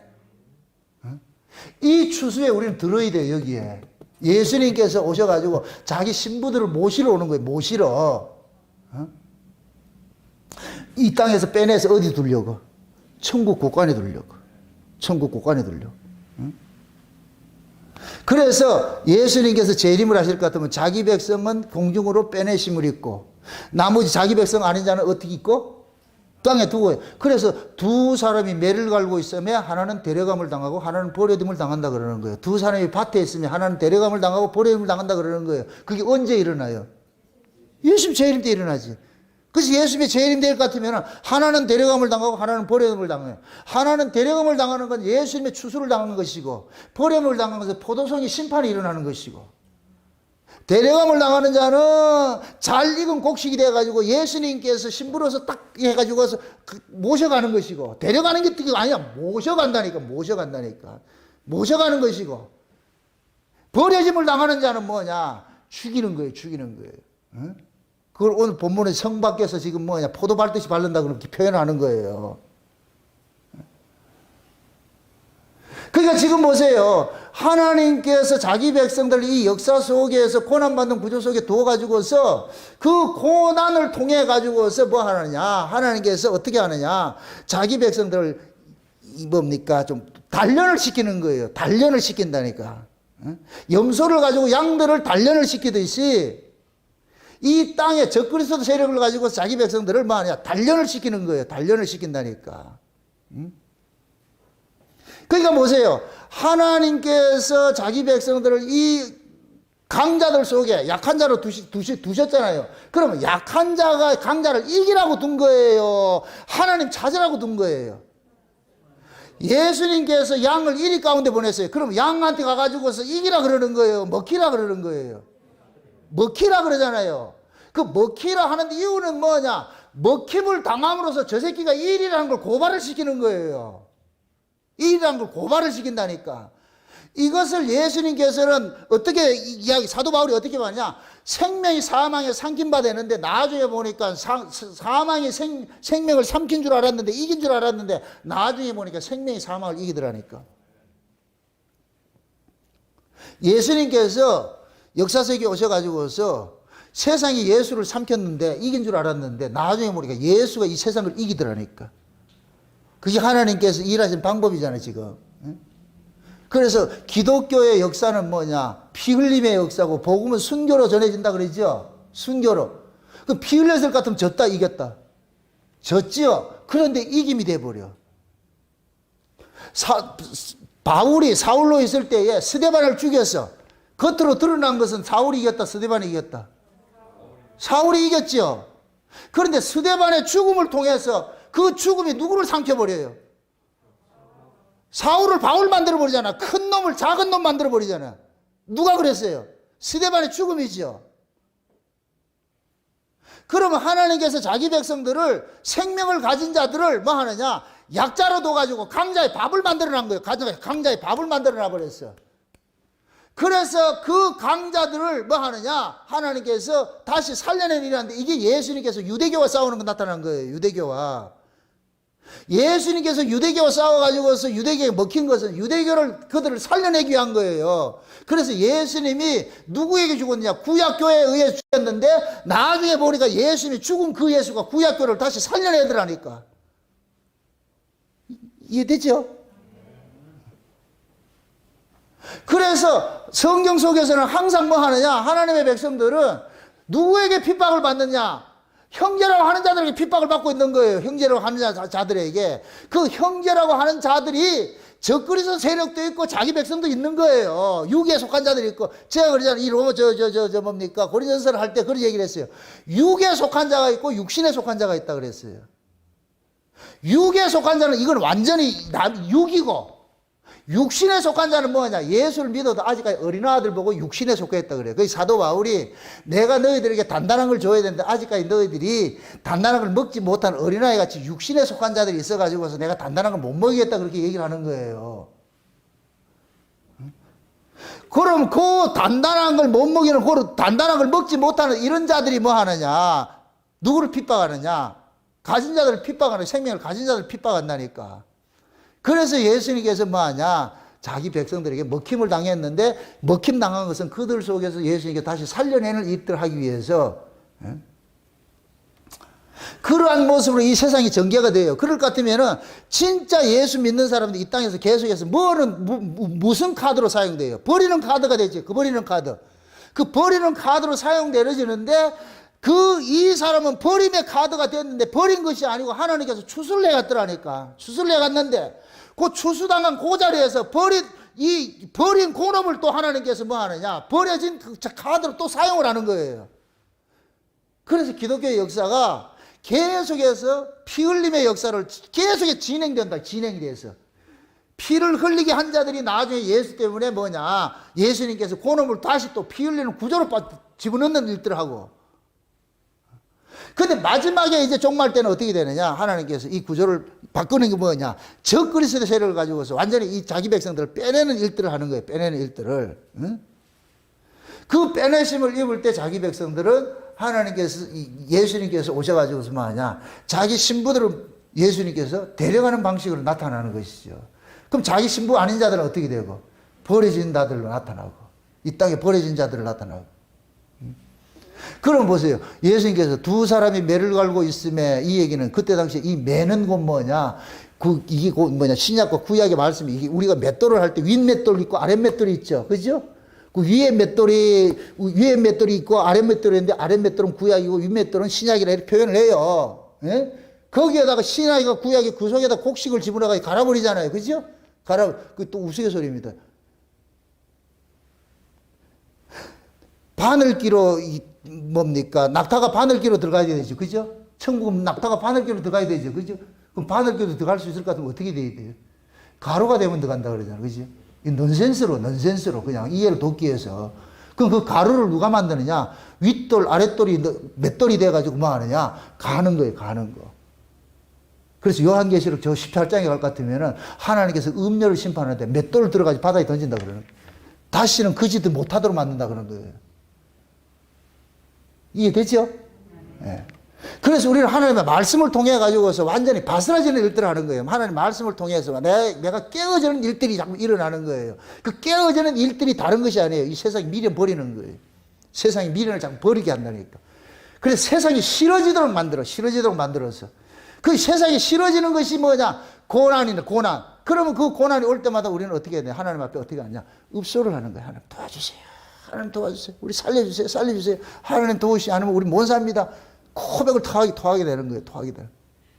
이 추수에 우리는 들어야 돼요, 여기에. 예수님께서 오셔가지고 자기 신부들을 모시러 오는 거예요, 모시러. 이 땅에서 빼내서 어디 두려고? 천국 곳간에 두려고. 천국 곳간에 두려고. 그래서 예수님께서 재림을 하실 것 같으면 자기 백성은 공중으로 빼내심을 입고 나머지 자기 백성 아닌 자는 어떻게 입고? 땅에 두고. 그래서 두 사람이 매를 갈고 있으면 하나는 데려감을 당하고 하나는 버려짐을 당한다 그러는 거예요. 두 사람이 밭에 있으면 하나는 데려감을 당하고 버려짐을 당한다 그러는 거예요. 그게 언제 일어나요? 예수님 재림 때 일어나지. 그래서 예수님의 재림 될 것 같으면 하나는 데려감을 당하고 하나는 버려짐을 당해요. 하나는 데려감을 당하는 건 예수님의 추수를 당하는 것이고 버려짐을 당하는 것은 포도송이 심판이 일어나는 것이고 데려감을 당하는 자는 잘 익은 곡식이 돼가지고 예수님께서 신부로서 딱 해가지고 모셔가는 것이고 데려가는 게 특이 아니야. 모셔간다니까. 모셔가는 것이고 버려짐을 당하는 자는 뭐냐? 죽이는 거예요. 응? 그걸 오늘 본문에 성 밖에서 지금 뭐냐 포도 밟듯이 밟는다 그렇게 표현하는 거예요. 그러니까 지금 보세요. 하나님께서 자기 백성들 이 역사 속에서 고난받는 구조 속에 두어가지고서 그 고난을 통해 가지고서 뭐 하느냐? 하나님께서 어떻게 하느냐? 자기 백성들을 뭡니까? 좀 단련을 시키는 거예요. 단련을 시킨다니까. 염소를 가지고 양들을 단련을 시키듯이 이 땅에 적그리스도 세력을 가지고 자기 백성들을 뭐 하냐? 단련을 시키는 거예요. 단련을 시킨다니까. 그러니까 보세요. 하나님께서 자기 백성들을 이 강자들 속에 약한 자로 두셨잖아요. 그러면 약한 자가 강자를 이기라고 둔 거예요. 하나님 찾으라고 둔 거예요. 예수님께서 양을 이리 가운데 보냈어요. 그럼 양한테 가가지고서 이기라 그러는 거예요. 먹히라 그러는 거예요. 먹히라 그러잖아요. 그 먹히라 하는 이유는 뭐냐? 먹힘을 당함으로써 저 새끼가 일이라는 걸 고발을 시키는 거예요. 일이라는 걸 고발을 시킨다니까. 이것을 예수님께서는 어떻게 이야기, 사도 바울이 어떻게 말하냐? 생명이 사망에 삼킨 바 되는데 나중에 보니까 사망이 생명을 삼킨 줄 알았는데 이긴 줄 알았는데 나중에 보니까 생명이 사망을 이기더라니까. 예수님께서 역사세계에 오셔가지고서 세상이 예수를 삼켰는데 이긴 줄 알았는데 나중에 보니까 예수가 이 세상을 이기더라니까. 그게 하나님께서 일하신 방법이잖아요, 지금. 그래서 기독교의 역사는 뭐냐? 피 흘림의 역사고 복음은 순교로 전해진다 그러죠? 순교로. 그럼 피 흘렸을 것 같으면 졌다, 이겼다. 졌지요? 그런데 이김이 돼버려. 바울이 사울로 있을 때에 스데반을 죽였어. 겉으로 드러난 것은 사울이 이겼다, 스데반이 이겼다. 사울이 이겼지요. 그런데 스데반의 죽음을 통해서 그 죽음이 누구를 삼켜버려요? 사울을 바울 만들어버리잖아. 큰 놈을 작은 놈 만들어버리잖아. 누가 그랬어요? 스데반의 죽음이지요. 그러면 하나님께서 자기 백성들을 생명을 가진 자들을 뭐 하느냐? 약자로 둬가지고 강자의 밥을 만들어낸 거예요. 강자의 밥을 만들어놔 버렸어. 그래서 그 강자들을 뭐 하느냐? 하나님께서 다시 살려낸 일이라는데 이게 예수님께서 유대교와 싸우는 거 나타난 거예요. 유대교와. 예수님께서 유대교와 싸워가지고서 유대교에 먹힌 것은 유대교를 그들을 살려내기 위한 거예요. 그래서 예수님이 누구에게 죽었느냐? 구약교에 의해 죽였는데 나중에 보니까 예수님이 죽은 그 예수가 구약교를 다시 살려내더라니까. 이해되죠? 그래서 성경 속에서는 항상 뭐 하느냐? 하나님의 백성들은 누구에게 핍박을 받느냐? 형제라고 하는 자들에게 핍박을 받고 있는 거예요. 형제라고 하는 자들에게. 그 형제라고 하는 자들이 적그리스도 세력도 있고 자기 백성도 있는 거예요. 육에 속한 자들이 있고. 제가 그러잖아요. 이 로마 뭡니까? 고린도전서를 할 때 그런 얘기를 했어요. 육에 속한 자가 있고 육신에 속한 자가 있다 그랬어요. 육에 속한 자는 이건 완전히 육이고 육신에 속한 자는 뭐냐? 예수를 믿어도 아직까지 어린아들 보고 육신에 속했다 그래요. 그 사도 바울이 내가 너희들에게 단단한 걸 줘야 되는데 아직까지 너희들이 단단한 걸 먹지 못한 어린아이 같이 육신에 속한 자들이 있어가지고서 내가 단단한 걸 못 먹이겠다 그렇게 얘기를 하는 거예요. 그럼 그 단단한 걸 못 먹이는, 그 단단한 걸 먹지 못하는 이런 자들이 뭐 하느냐? 누구를 핍박하느냐? 가진 자들을 핍박하는, 생명을 가진 자들을 핍박한다니까. 그래서 예수님께서 뭐 하냐? 자기 백성들에게 먹힘을 당했는데, 먹힘 당한 것은 그들 속에서 예수님께 다시 살려내는 일들을 하기 위해서, 그러한 모습으로 이 세상이 전개가 돼요. 그럴 것 같으면은 진짜 예수 믿는 사람들 이 땅에서 계속해서 무슨 카드로 사용돼요? 버리는 카드가 되죠. 그 버리는 카드. 그 버리는 카드로 사용되어지는데 이 사람은 버림의 카드가 됐는데 버린 것이 아니고 하나님께서 추수를 해갔더라니까. 추수를 해갔는데 그 추수당한 그 자리에서 버린 그놈을 또 하나님께서 뭐 하느냐? 버려진 그 카드로 또 사용을 하는 거예요. 그래서 기독교의 역사가 계속해서 피 흘림의 역사를 계속해서 진행이 돼서 피를 흘리게 한 자들이 나중에 예수 때문에 뭐냐, 예수님께서 그놈을 다시 또 피 흘리는 구조로 집어넣는 일들을 하고. 근데 마지막에 이제 종말 때는 어떻게 되느냐, 하나님께서 이 구조를 바꾸는 게 뭐냐, 적그리스도 세력을 가지고서 완전히 이 자기 백성들을 빼내는 일들을 하는 거예요. 빼내는 일들을. 응? 그 빼내심을 입을 때 자기 백성들은 하나님께서, 예수님께서 오셔가지고서 뭐 하냐, 자기 신부들을 예수님께서 데려가는 방식으로 나타나는 것이죠. 그럼 자기 신부 아닌 자들은 어떻게 되고? 버려진 자들로 나타나고, 이 땅에 버려진 자들로 나타나고. 그럼 보세요. 예수님께서 두 사람이 매를 갈고 있음에, 이 얘기는 그때 당시에 이 매는 건 뭐냐, 이게 뭐냐, 신약과 구약의 말씀이, 이게 우리가 맷돌을 할 때 윗맷돌 있고 아랫맷돌이 있죠. 그죠? 그 위에 맷돌이 있고 아랫 맷돌이 있는데 아랫 맷돌은 구약이고 윗 맷돌은 신약이라 이렇게 표현을 해요. 예? 거기에다가 신약과 구약이 그 속에다 곡식을 집어넣어서 갈아버리잖아요. 그죠? 그 또 우스갯소리입니다. 바늘기로 뭡니까? 낙타가 바늘기로 들어가야 되죠. 그죠? 천국은 낙타가 바늘기로 들어가야 되죠. 그죠? 그럼 바늘기로 들어갈 수 있을 것 같으면 어떻게 돼야 돼요? 가루가 되면 들어간다 그러잖아요. 그죠? 이 넌센스로 그냥 이해를 돕기 위해서. 그럼 그 가루를 누가 만드느냐? 윗돌, 아랫돌이 맷돌이 돼가지고 뭐 하느냐? 가는 거예요, 가는 거. 그래서 요한계시록 저 18장에 갈 것 같으면은 하나님께서 음료를 심판하는데 맷돌을 들어가지고 바다에 던진다 그러는 거예요. 다시는 그 짓을 못하도록 만든다 그러는 거예요. 이해되죠? 예. 그래서 우리는 하나님의 말씀을 통해 가지고서 완전히 바스라지는 일들을 하는 거예요. 하나님의 말씀을 통해서 내가 깨어지는 일들이 자꾸 일어나는 거예요. 그 깨어지는 일들이 다른 것이 아니에요. 이 세상이 미련 버리는 거예요. 세상이 미련을 자꾸 버리게 한다니까. 그래서 세상이 싫어지도록 만들어서. 그 세상이 싫어지는 것이 뭐냐? 고난이네, 고난. 그러면 그 고난이 올 때마다 우리는 어떻게 해야 돼? 하나님 앞에 어떻게 하냐? 읍소를 하는 거예요. 하나님 도와주세요. 하나님 도와주세요. 우리 살려주세요. 하나님 도우시 않으면 우리 못 삽니다. 고백을 토하게 되는 거예요. 토하게 되는.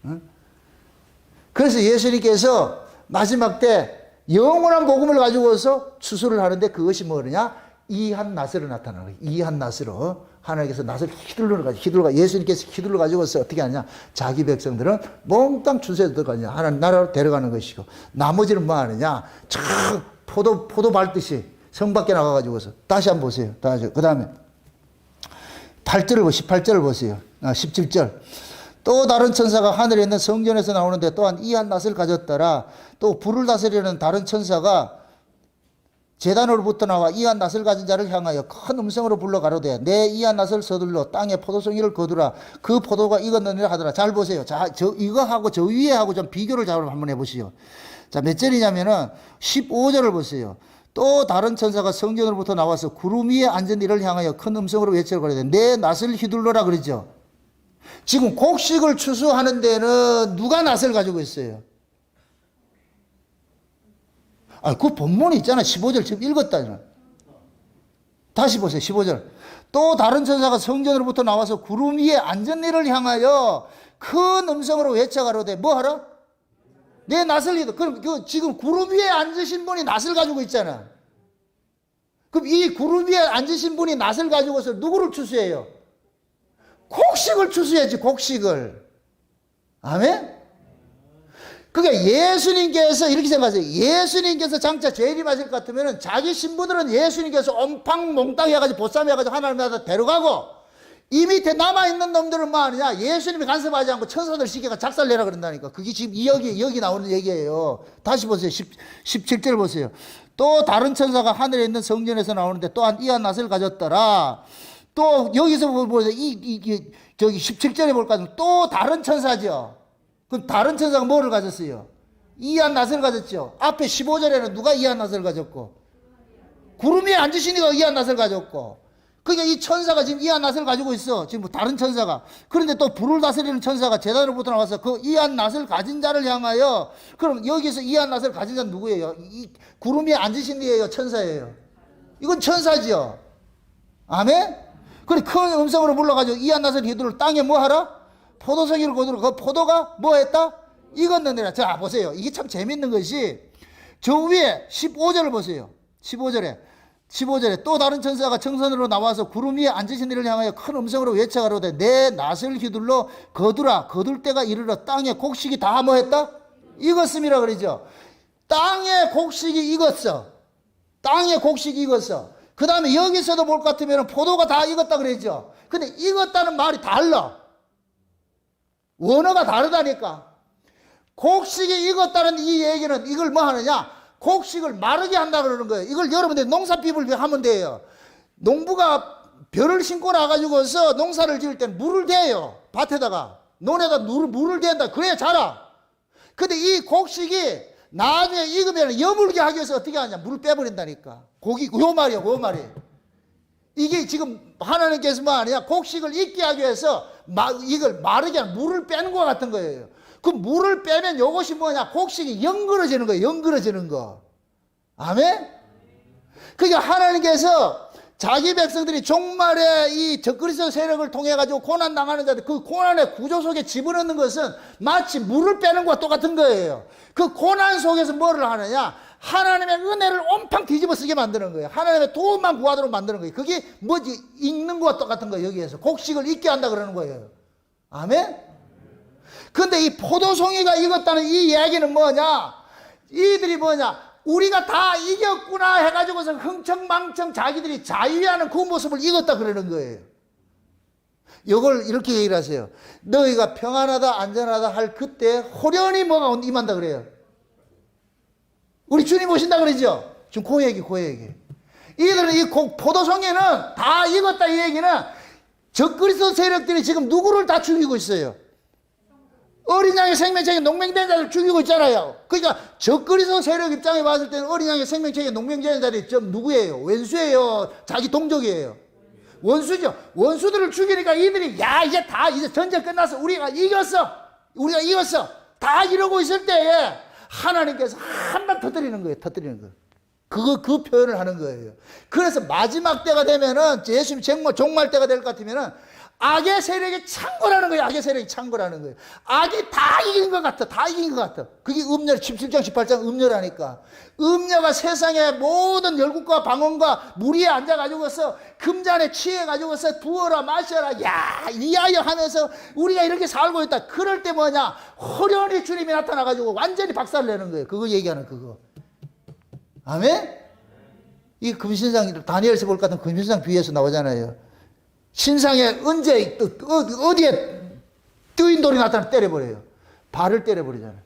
응? 그래서 예수님께서 마지막 때 영원한 복음을 가지고서 추수를 하는데 그것이 뭐냐? 이한 낫으로 나타나는 거예요. 이한 낫으로. 하나님께서 낫을 예수님께서 휘둘러 가지고서 어떻게 하냐? 자기 백성들은 몽땅 추수에 들어가냐? 하나님 나라로 데려가는 것이고, 나머지는 뭐 하느냐? 포도 밟듯이 성 밖에 나가가지고서. 다시 한번 보세요. 그 다음에 18절을 보세요. 17절. 또 다른 천사가 하늘에 있는 성전에서 나오는데 또한 이한 낫을 가졌더라. 또 불을 다스리는 다른 천사가 제단으로부터 나와 이한 낫을 가진 자를 향하여 큰 음성으로 불러 가로되 내 이한 낫을 서둘러 땅에 포도송이를 거두라. 그 포도가 익었느니라 하더라. 잘 보세요. 자, 이거하고 저 위에하고 좀 비교를 한번 해보시오. 자, 몇 절이냐면은 15절을 보세요. 또 다른 천사가 성전으로부터 나와서 구름 위에 앉은 이를 향하여 큰 음성으로 외쳐 가로되 내 낫을 휘둘러라 그러죠. 지금 곡식을 추수하는 데는 누가 낫을 가지고 있어요? 그 본문이 있잖아. 15절 지금 읽었다. 다시 보세요. 15절. 또 다른 천사가 성전으로부터 나와서 구름 위에 앉은 이를 향하여 큰 음성으로 외쳐 가로되 뭐 하라? 내 낫을 휘둘러. 그럼 지금 구름 위에 앉으신 분이 낫을 가지고 있잖아. 그럼 이 구름 위에 앉으신 분이 낫을 가지고서 누구를 추수해요? 곡식을 추수해야지, 곡식을. 아멘? 그러니까 예수님께서 이렇게 생각하세요. 예수님께서 장차 재림하실 것 같으면 자기 신부들은 예수님께서 옴팡몽땅 해가지고 보쌈해가지고 하나님 나라 데려가고, 이 밑에 남아있는 놈들은 뭐 하느냐, 예수님이 간섭하지 않고 천사들 시켜가 작살내라 그런다니까. 그게 지금 여기 나오는 얘기예요. 다시 보세요. 17절 보세요. 또 다른 천사가 하늘에 있는 성전에서 나오는데 또한 이한 낫을 가졌더라. 또 여기서 보세요. 저기 17절에 볼까? 또 다른 천사죠. 그럼 다른 천사가 뭐를 가졌어요? 이한 낫을 가졌죠. 앞에 15절에는 누가 이한 낫을 가졌고, 구름 위에 앉으시니까 이한 낫을 가졌고, 그러니까 이 천사가 지금 이한 낫을 가지고 있어. 지금 다른 천사가. 그런데 또 불을 다스리는 천사가 제단으로부터 나와서 그 이한 낫을 가진 자를 향하여, 그럼 여기서 이한 낫을 가진 자는 누구예요? 이 구름 위에 앉으신 이에요, 천사예요? 이건 천사지요. 아멘? 그래 큰 음성으로 불러가지고 이한 낫을 휘두를 땅에 뭐 하라? 포도송이를 거두러. 그 포도가 뭐 했다? 익었느니라. 자 보세요. 이게 참 재밌는 것이 저 위에 15절을 보세요. 15절에 또 다른 천사가 청선으로 나와서 구름 위에 앉으신 이를 향하여 큰 음성으로 외쳐가로되 내 낫을 휘둘러 거두라. 거둘 때가 이르러 땅에 곡식이 다 뭐 했다? 익었음이라 그러죠. 땅에 곡식이 익었어. 땅에 곡식이 익었어. 그 다음에 여기서도 볼 것 같으면 포도가 다 익었다 그러죠. 근데 익었다는 말이 달라. 원어가 다르다니까. 곡식이 익었다는 이 얘기는 이걸 뭐 하느냐? 곡식을 마르게 한다 그러는 거예요. 이걸 여러분들 농사비을 하면 돼요. 농부가 벼를 신고 나가지고서 농사를 지을 때 물을 대요. 밭에다가. 논에다 물을 대한다. 그래야 자라. 근데 이 곡식이 나중에 익으면 여물게 하기 위해서 어떻게 하냐? 물을 빼버린다니까. 요 말이야, 요 말이. 이게 지금 하나님께서 뭐 하느냐? 곡식을 익게 하기 위해서 이걸 마르게 하는 물을 빼는 것 같은 거예요. 그 물을 빼면 요것이 뭐냐? 곡식이 연그러지는 거예요. 연그러지는 거. 아멘? 그러니까 하나님께서 자기 백성들이 종말에 이 적그리스도 세력을 통해 가지고 고난 당하는 자들, 그 고난의 구조 속에 집어넣는 것은 마치 물을 빼는 것과 똑같은 거예요. 그 고난 속에서 뭐를 하느냐? 하나님의 은혜를 온팡 뒤집어 쓰게 만드는 거예요. 하나님의 도움만 구하도록 만드는 거예요. 그게 뭐지? 익는 것과 똑같은 거예요. 여기에서 곡식을 익게 한다 그러는 거예요. 아멘? 근데 이 포도송이가 익었다는 이 이야기는 뭐냐? 이들이 뭐냐? 우리가 다 이겼구나 해가지고서 흥청망청 자기들이 자유하는 그 모습을 익었다 그러는 거예요. 이걸 이렇게 얘기를 하세요. 너희가 평안하다 안전하다 할 그때 호련히 뭐가 임한다 그래요. 우리 주님 오신다 그러죠. 지금 그 얘기. 이들은 이 포도송이는 다 익었다 이 얘기는 적그리스도 세력들이 지금 누구를 다 죽이고 있어요. 어린 양의 생명책에 농맹된 자들 죽이고 있잖아요. 그러니까 적그리스도 세력 입장에 봤을 때는 어린 양의 생명책에 농맹된 자들이 좀 누구예요? 왼수예요? 자기 동족이에요? 원수죠. 원수들을 죽이니까 이들이 이제 전쟁 끝났어. 우리가 이겼어. 다 이러고 있을 때에 하나님께서 한 번 터뜨리는 거예요. 그 표현을 하는 거예요. 그래서 마지막 때가 되면은 예수님 종말 때가 될 것 같으면은 악의 세력이 창궐하는 거예요. 악이 다 이긴 것 같아. 그게 음녀, 17장, 18장 음녀라니까. 음녀가 세상의 모든 열국과 방언과 무리에 앉아가지고서 금잔에 취해가지고서 부어라 마셔라 이하여 하면서 우리가 이렇게 살고 있다. 그럴 때 뭐냐? 호련히 주님이 나타나가지고 완전히 박살을 내는 거예요. 그거 얘기하는 그거. 아멘? 이 금신상, 다니엘서 볼 것 같은 금신상 비유에서 나오잖아요. 신상에 언제 어디에 뜨인 돌이 나타나면 때려버려요. 발을 때려버리잖아요.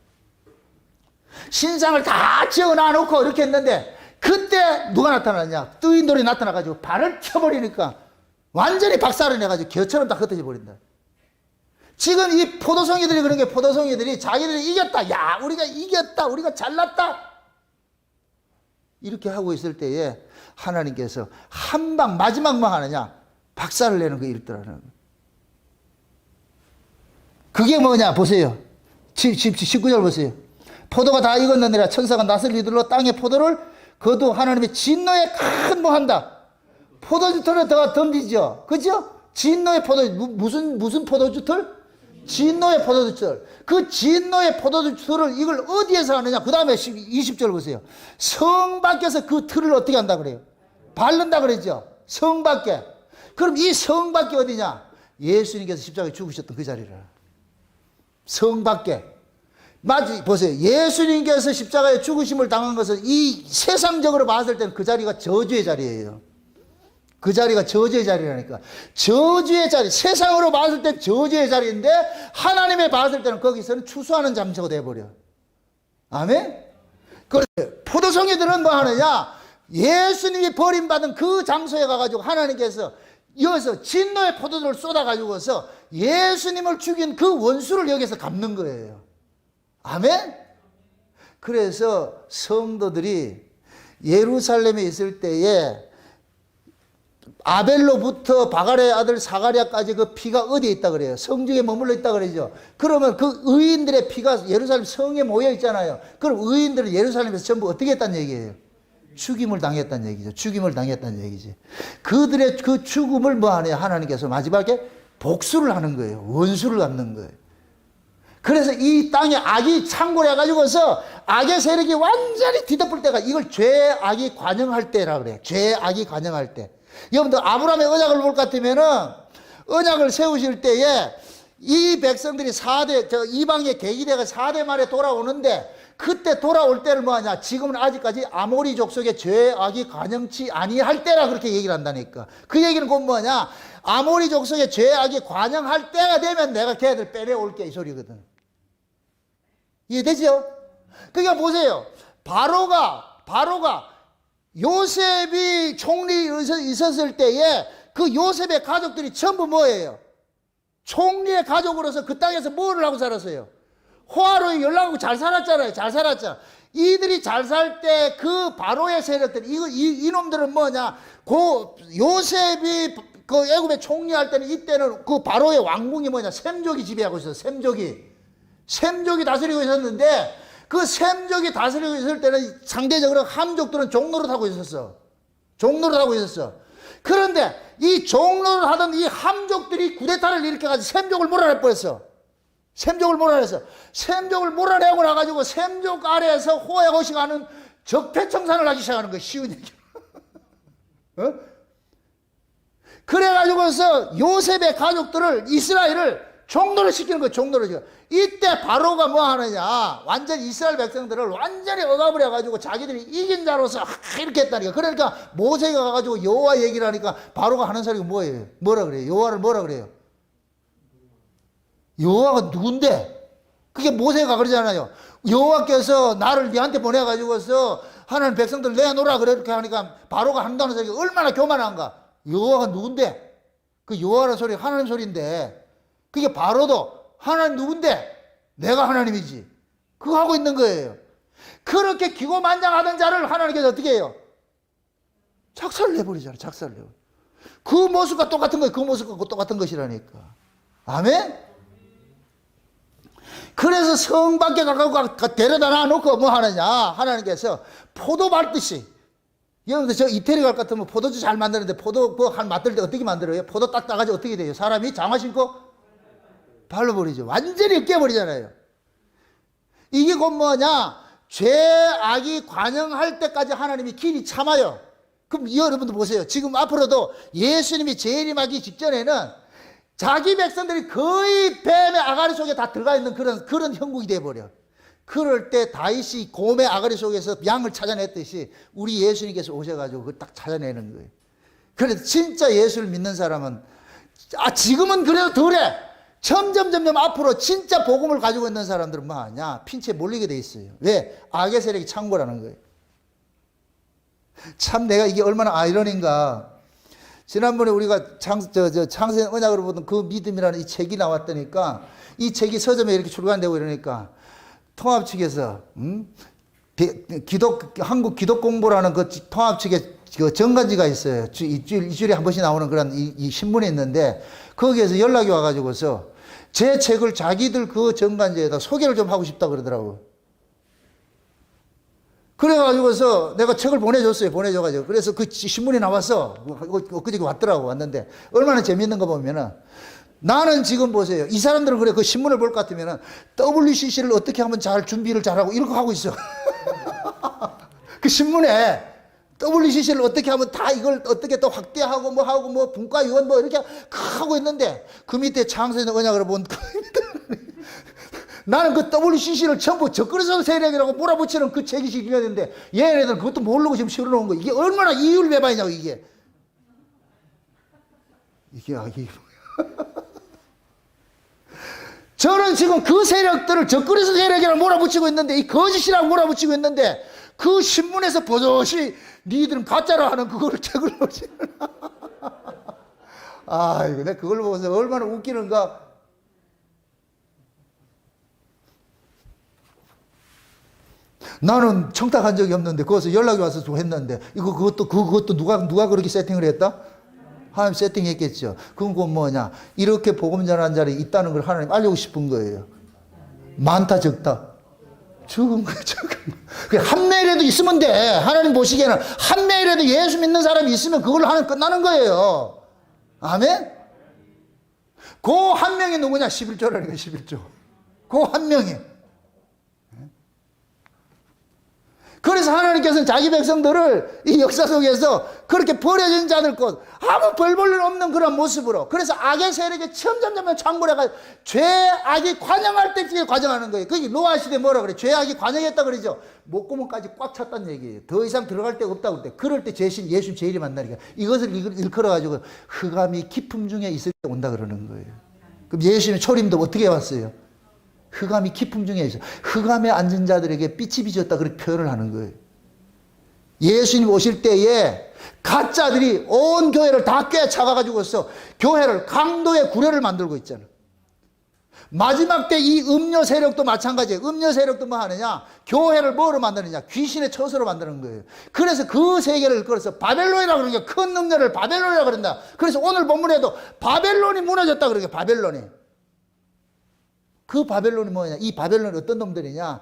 신상을 다 지어놔놓고 이렇게 했는데 그때 누가 나타나냐? 뜨인 돌이 나타나가지고 발을 쳐버리니까 완전히 박살을 내가지고 겨처럼 다 흩어져 버린다. 지금 이 포도송이들이 그런 게 포도송이들이 자기들이 이겼다. 우리가 이겼다. 우리가 잘났다. 이렇게 하고 있을 때에 하나님께서 한 방 마지막만 하느냐? 박살을 내는 거 일더라는 거예요. 그게 뭐냐 보세요. 19절 보세요. 포도가 다 익었느니라 천사가 낫을 휘둘러 땅에 포도를 거두 하나님의 진노에 큰 뭐 한다. 포도주털을 더 던지죠. 그죠? 진노의 무슨 포도주털? 진노의 포도주털. 그 진노의 포도주털을 이걸 어디에서 하느냐? 그 다음에 20절 보세요. 성 밖에서 그 틀을 어떻게 한다 그래요? 바른다 그랬죠. 성 밖에. 그럼 이 성 밖이 어디냐? 예수님께서 십자가에 죽으셨던 그 자리라. 성 밖에. 맞지? 보세요. 예수님께서 십자가에 죽으심을 당한 것은 이 세상적으로 봤을 때는 그 자리가 저주의 자리예요. 그 자리가 저주의 자리라니까. 저주의 자리, 세상으로 봤을 땐 저주의 자리인데 하나님의 봤을 때는 거기서는 추수하는 장소가 돼버려. 아멘? 그래, 포도송이들은 뭐 하느냐? 예수님이 버림받은 그 장소에 가가지고 하나님께서 여기서 진노의 포도주를 쏟아가지고서 예수님을 죽인 그 원수를 여기서 갚는 거예요. 아멘? 그래서 성도들이 예루살렘에 있을 때에 아벨로부터 바갈의 아들 사가랴까지 그 피가 어디에 있다 그래요? 성중에 머물러 있다 그러죠. 그러면 그 의인들의 피가 예루살렘 성에 모여 있잖아요. 그럼 의인들은 예루살렘에서 전부 어떻게 했다는 얘기예요? 죽임을 당했다는 얘기죠. 죽임을 당했다는 얘기지. 그들의 그 죽음을 뭐 하냐? 하나님께서 마지막에 복수를 하는 거예요. 원수를 갚는 거예요. 그래서 이 땅에 악이 창궐해 가지고서 악의 세력이 완전히 뒤덮을 때가 이걸 죄악이 관영할 때라 그래요. 죄악이 관영할 때. 여러분들 아브라함의 언약을 볼 것 같으면은 언약을 세우실 때에 이 백성들이 이방의 계기대가 4대 말에 돌아오는데 그때 돌아올 때를 뭐하냐? 지금은 아직까지 아모리 족속의 죄악이 관영치 아니할 때라 그렇게 얘기를 한다니까. 그 얘기는 곧 뭐냐? 아모리 족속의 죄악이 관영할 때가 되면 내가 걔들 빼내올게 이 소리거든. 이해되죠? 그러니까 보세요. 바로가 요셉이 총리 있었을 때에 그 요셉의 가족들이 전부 뭐예요? 총리의 가족으로서 그 땅에서 뭐를 하고 살았어요? 호화로이 연락하고 잘 살았잖아요. 잘 살았잖아. 이들이 잘 살 때 그 바로의 세력들, 이놈들은 뭐냐? 요셉이 그 애굽의 총리할 때는 이때는 그 바로의 왕궁이 뭐냐? 셈족이 지배하고 있었어. 셈족이 다스리고 있었는데 그 셈족이 다스리고 있을 때는 상대적으로 함족들은 종노릇 하고 있었어. 그런데 이 종노릇 하던 이 함족들이 쿠데타를 일으켜가지고 셈족을 몰아낼 뻔했어. 셈족을 몰아내고 나가지고 셈족 아래에서 호야호식하는 적폐청산을 하기 시작하는 거야. 쉬운 얘기로. 어? 그래가지고서 요셉의 가족들을 이스라엘을 종노릇 시키는 거예요. 종노릇. 이때 바로가 뭐 하느냐? 완전 이스라엘 백성들을 완전히 억압을 해가지고 자기들이 이긴 자로서 이렇게 했다니까. 그러니까 모세가 가가지고 여호와 얘기를 하니까 바로가 하는 소리가 뭐예요? 뭐라 그래요? 여호와를 뭐라 그래요? 여호와가 누군데? 그게 모세가 그러잖아요. 여호와께서 나를 네한테 보내가지고서 하나님 백성들 내놓으라 그렇게 하니까 바로가 한다는 소리가 얼마나 교만한가? 여호와가 누군데? 그 여호와라는 소리가 하나님 소리인데 그게 바로도 하나님 누군데? 내가 하나님이지. 그거 하고 있는 거예요. 그렇게 기고만장하던 자를 하나님께서 어떻게 해요? 작살을 내버리잖아요. 작살을 내버려. 그 모습과 똑같은 거예요. 그 모습과 똑같은 것이라니까. 아멘? 그래서 성 밖에 가까이 데려다 놔놓고 뭐 하느냐? 하나님께서 포도 밟듯이. 여러분들 저 이태리 갈 것 같으면 포도주 잘 만드는데 포도 한 맡을 때 어떻게 만들어요? 포도 딱 따가지고 어떻게 돼요? 사람이 장화 신고 발라버리죠. 완전히 깨버리잖아요. 이게 곧 뭐냐? 죄악이 관영할 때까지 하나님이 길이 참아요. 그럼 여러분들 보세요. 지금 앞으로도 예수님이 재림하기 직전에는 자기 백성들이 거의 뱀의 아가리 속에 다 들어가 있는 그런 형국이 돼버려. 그럴 때 다윗이 곰의 아가리 속에서 양을 찾아냈듯이 우리 예수님께서 오셔가지고 그걸 딱 찾아내는 거예요. 그래서 진짜 예수를 믿는 사람은 지금은 그래도 덜해. 점점 앞으로 진짜 복음을 가지고 있는 사람들은 뭐 하냐? 핀체에 몰리게 돼 있어요. 왜? 악의 세력이 창궐하는 거예요. 참 내가 이게 얼마나 아이러니인가. 지난번에 우리가 창세전 언약으로 보던 그 믿음이라는 이 책이 나왔다니까 이 책이 서점에 이렇게 출간되고 이러니까 통합 측에서 한국 기독공보라는 그 통합 측에 그 정간지가 있어요. 일주일에 한 번씩 나오는 그런 이 신문이 있는데 거기에서 연락이 와가지고서 제 책을 자기들 그 정간지에다 소개를 좀 하고 싶다 그러더라고. 그래가지고서 내가 책을 보내줘가지고. 그래서 그 신문이 나왔어. 엊그저께 왔는데 얼마나 재밌는 거 보면은 나는 지금 보세요. 이 사람들은 그래 그 신문을 볼 것 같으면은 WCC를 어떻게 하면 잘 준비를 잘하고 이렇게 하고 있어. 그 신문에 WCC를 어떻게 하면 다 이걸 어떻게 또 확대하고 뭐 하고 뭐 분과위원 뭐 이렇게 하고 있는데 그 밑에 창세전 언약으로 본 나는 그 WCC를 전부 적그리스도 세력이라고 몰아붙이는 그 책이 이겨야 되는데 얘네들 그것도 모르고 지금 실어놓은 거. 이게 얼마나 이율배반이냐고 이게. 이게 악이. 저는 지금 그 세력들을 적그리스도 세력이라고 몰아붙이고 있는데 이 거짓이라고 몰아붙이고 있는데 그 신문에서 버젓이 니들은 가짜로 하는 그거를 책을 놓지. 아이고 내가 그걸 보면서 얼마나 웃기는가. 나는 청탁한 적이 없는데 거기서 연락이 와서 좀 했는데 그것도 누가 그렇게 세팅을 했다? 하나님 세팅했겠죠. 그건 뭐냐? 이렇게 복음 전하는 자리 있다는 걸 하나님 알리고 싶은 거예요. 많다 적다. 적은 거예요. 적은 거. 한 명이라도 있으면 돼. 하나님 보시기에는 한 명이라도 예수 믿는 사람이 있으면 그걸로 하나님 끝나는 거예요. 아멘? 그 한 명이 누구냐? 11조라는 거예요. 11조. 그 한 명이. 그래서 하나님께서는 자기 백성들을 이 역사 속에서 그렇게 버려진 자들 것 아무 별 볼 일 없는 그런 모습으로 그래서 악의 세력이 점점 창궐해가지고 죄악이 관영할 때쯤에 관영하는 거예요. 그게 노아 시대 뭐라 그래? 죄악이 관영했다 그러죠. 목구멍까지 꽉 찼다는 얘기예요. 더 이상 들어갈 데가 없다고 그럴 때 그럴 때 예수님 제일이 만나니까 이것을 일컬어가지고 흑암이 깊음 중에 있을 때 온다 그러는 거예요. 그럼 예수님의 초림도 어떻게 왔어요? 흑암이 깊음 중에 있어. 흑암에 앉은 자들에게 빛이 비쳤다 그렇게 표현을 하는 거예요. 예수님 오실 때에 가짜들이 온 교회를 다 꿰차가가지고서 교회를 강도의 구례를 만들고 있잖아. 마지막 때 이 음료 세력도 마찬가지예요. 음료 세력도 뭐 하느냐? 교회를 뭐로 만드느냐? 귀신의 처소로 만드는 거예요. 그래서 그 세계를 끌어서 바벨론이라고 그러는 게 큰 음료를 바벨론이라고 그런다. 그래서 오늘 본문에도 바벨론이 무너졌다 그러게 바벨론이. 그 바벨론이 뭐냐? 이 바벨론이 어떤 놈들이냐?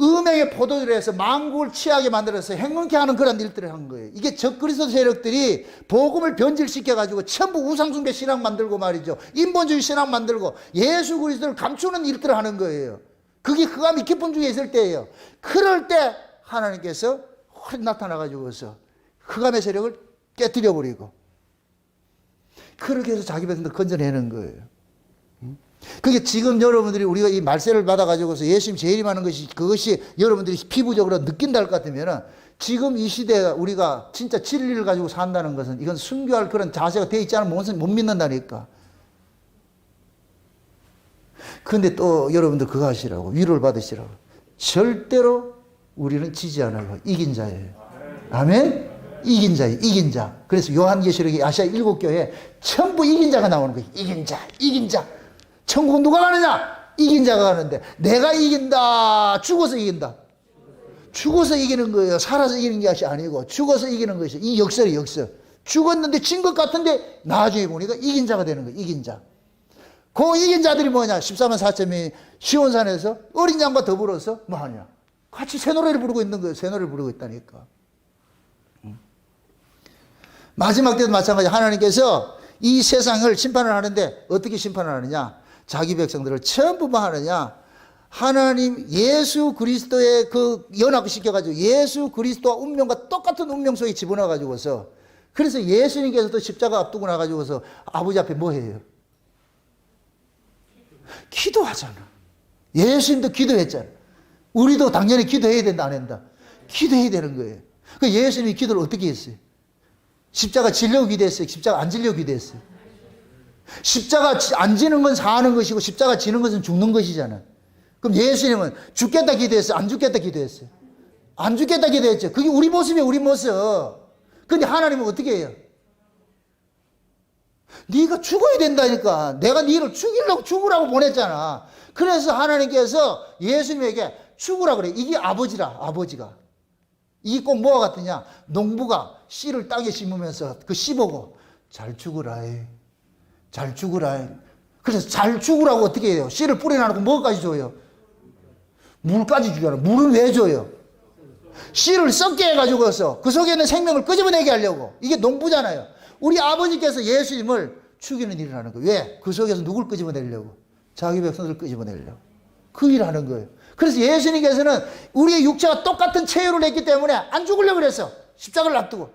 음행의 포도주를 해서 만국을 취하게 만들어서 행운케 하는 그런 일들을 한 거예요. 이게 적그리스도 세력들이 복음을 변질시켜가지고 전부 우상숭배 신앙 만들고 말이죠. 인본주의 신앙 만들고 예수 그리스도를 감추는 일들을 하는 거예요. 그게 흑암이 깊은 중에 있을 때예요. 그럴 때 하나님께서 확 나타나가지고서 흑암의 세력을 깨뜨려버리고 그렇게 해서 자기 백성들 건져내는 거예요. 그게 지금 여러분들이 우리가 이 말세를 받아가지고서 예수님 재림하는 것이 그것이 여러분들이 피부적으로 느낀다 할 것 같으면은 지금 이 시대에 우리가 진짜 진리를 가지고 산다는 것은 이건 순교할 그런 자세가 되어 있지 않으면 못 믿는다니까. 근데 또 여러분들 그거 하시라고 위로를 받으시라고. 절대로 우리는 지지 않아요. 이긴 자예요. 아멘? 이긴 자예요. 이긴 자. 그래서 요한계시록이 아시아 7교회에 전부 이긴 자가 나오는 거예요. 이긴 자. 이긴 자. 천국 누가 가느냐? 이긴 자가 가는데 내가 이긴다. 죽어서 이긴다. 죽어서 이기는 거예요. 살아서 이기는 것이 아니고 죽어서 이기는 것이 이 역설이 역설. 죽었는데 진 것 같은데 나중에 보니까 이긴 자가 되는 거예요. 이긴 자. 그 이긴 자들이 뭐냐? 14만 4천명이 시온산에서 어린 양과 더불어서 뭐 하냐? 같이 새 노래를 부르고 있는 거예요. 새 노래를 부르고 있다니까. 마지막 때도 마찬가지. 하나님께서 이 세상을 심판을 하는데 어떻게 심판을 하느냐? 자기 백성들을 전부 뭐 하느냐? 하나님 예수 그리스도의 그 연합시켜가지고 예수 그리스도와 운명과 똑같은 운명 속에 집어넣어가지고서 그래서 예수님께서도 십자가 앞두고 나가지고서 아버지 앞에 뭐 해요? 기도하잖아. 예수님도 기도했잖아. 우리도 당연히 기도해야 된다 안 한다? 기도해야 되는 거예요. 그 예수님이 기도를 어떻게 했어요? 십자가 지려고 기도했어요? 십자가 안 지려고 기도했어요? 십자가 안 지는 건 사는 것이고 십자가 지는 것은 죽는 것이잖아. 그럼 예수님은 죽겠다 기도했어요? 안 죽겠다 기도했어요? 안 죽겠다 기도했죠. 그게 우리 모습이에요. 우리 모습. 근데 하나님은 어떻게 해요? 네가 죽어야 된다니까. 내가 너를 죽이려고 죽으라고 보냈잖아. 그래서 하나님께서 예수님에게 죽으라 그래. 이게 아버지라. 아버지가. 이게 꼭 뭐가 같으냐? 농부가 씨를 땅에 심으면서 그 씹어고 잘 죽으라. 잘 죽으라. 그래서 잘 죽으라고 어떻게 해요? 씨를 뿌려놔놓고 뭐까지 줘요? 물까지 주잖아. 물은 왜 줘요? 씨를 썩게 해가지고서 그 속에 있는 생명을 끄집어내게 하려고. 이게 농부잖아요. 우리 아버지께서 예수님을 죽이는 일을 하는 거예요. 왜? 그 속에서 누굴 끄집어내려고? 자기 백성들을 끄집어내려고. 그 일을 하는 거예요. 그래서 예수님께서는 우리의 육체와 똑같은 체유를 했기 때문에 안 죽으려고 그랬어. 십자가를 놔두고.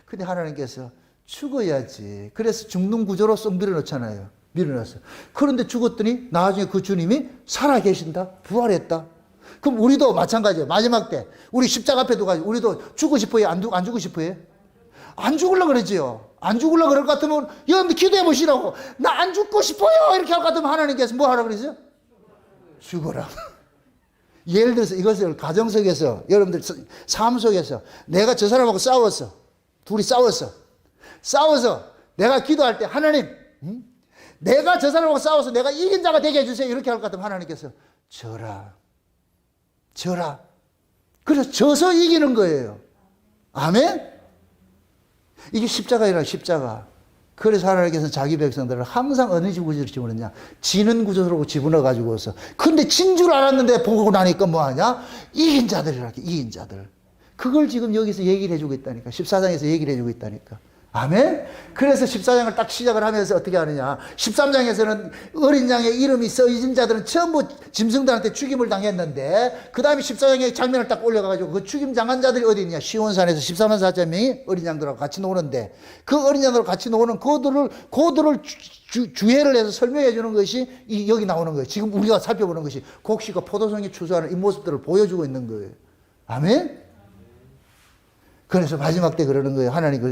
근데 하나님께서 죽어야지. 그래서 죽는 구조로 쏙 밀어넣잖아요. 밀어놨어. 그런데 죽었더니 나중에 그 주님이 살아계신다. 부활했다. 그럼 우리도 마찬가지예요. 마지막 때 우리 십자가 앞에 두고 우리도 죽고 싶어요? 안 죽고 싶어요? 안 죽으려고 그러지요. 안 죽으려고 그럴 것 같으면 여러분들 기도해 보시라고. 나 안 죽고 싶어요. 이렇게 할 것 같으면 하나님께서 뭐 하라고 그러세요? 죽어라. 예를 들어서 이것을 가정 속에서 여러분들 삶 속에서 내가 저 사람하고 싸웠어. 둘이 싸워서 내가 기도할 때 하나님 내가 저 사람하고 싸워서 내가 이긴 자가 되게 해주세요. 이렇게 할 것 같으면 하나님께서 져라. 그래서 져서 이기는 거예요. 아멘? 이게 십자가이라 십자가. 그래서 하나님께서 자기 백성들을 항상 어느 구조로 집어넣냐? 지는 구조로 집어넣어가지고서. 근데 진 줄 알았는데 보고 나니까 뭐하냐? 이긴 자들이랄게, 이긴 자들. 그걸 지금 여기서 얘기를 해주고 있다니까. 14장에서 얘기를 해주고 있다니까. 아멘? 그래서 14장을 딱 시작을 하면서 어떻게 하느냐. 13장에서는 어린 양의 이름이 써있는 자들은 전부 짐승들한테 죽임을 당했는데, 그 다음에 14장에 장면을 딱 올려가지고 그 죽임 당한 자들이 어디 있냐. 시온산에서 14만 4천 명이 어린 양들하고 같이 노는데, 그 어린 양들하고 같이 노는 그들을 주해를 해서 설명해 주는 것이 여기 나오는 거예요. 지금 우리가 살펴보는 것이 곡식과 포도송이 추수하는 이 모습들을 보여주고 있는 거예요. 아멘? 그래서 마지막 때 그러는 거예요. 하나님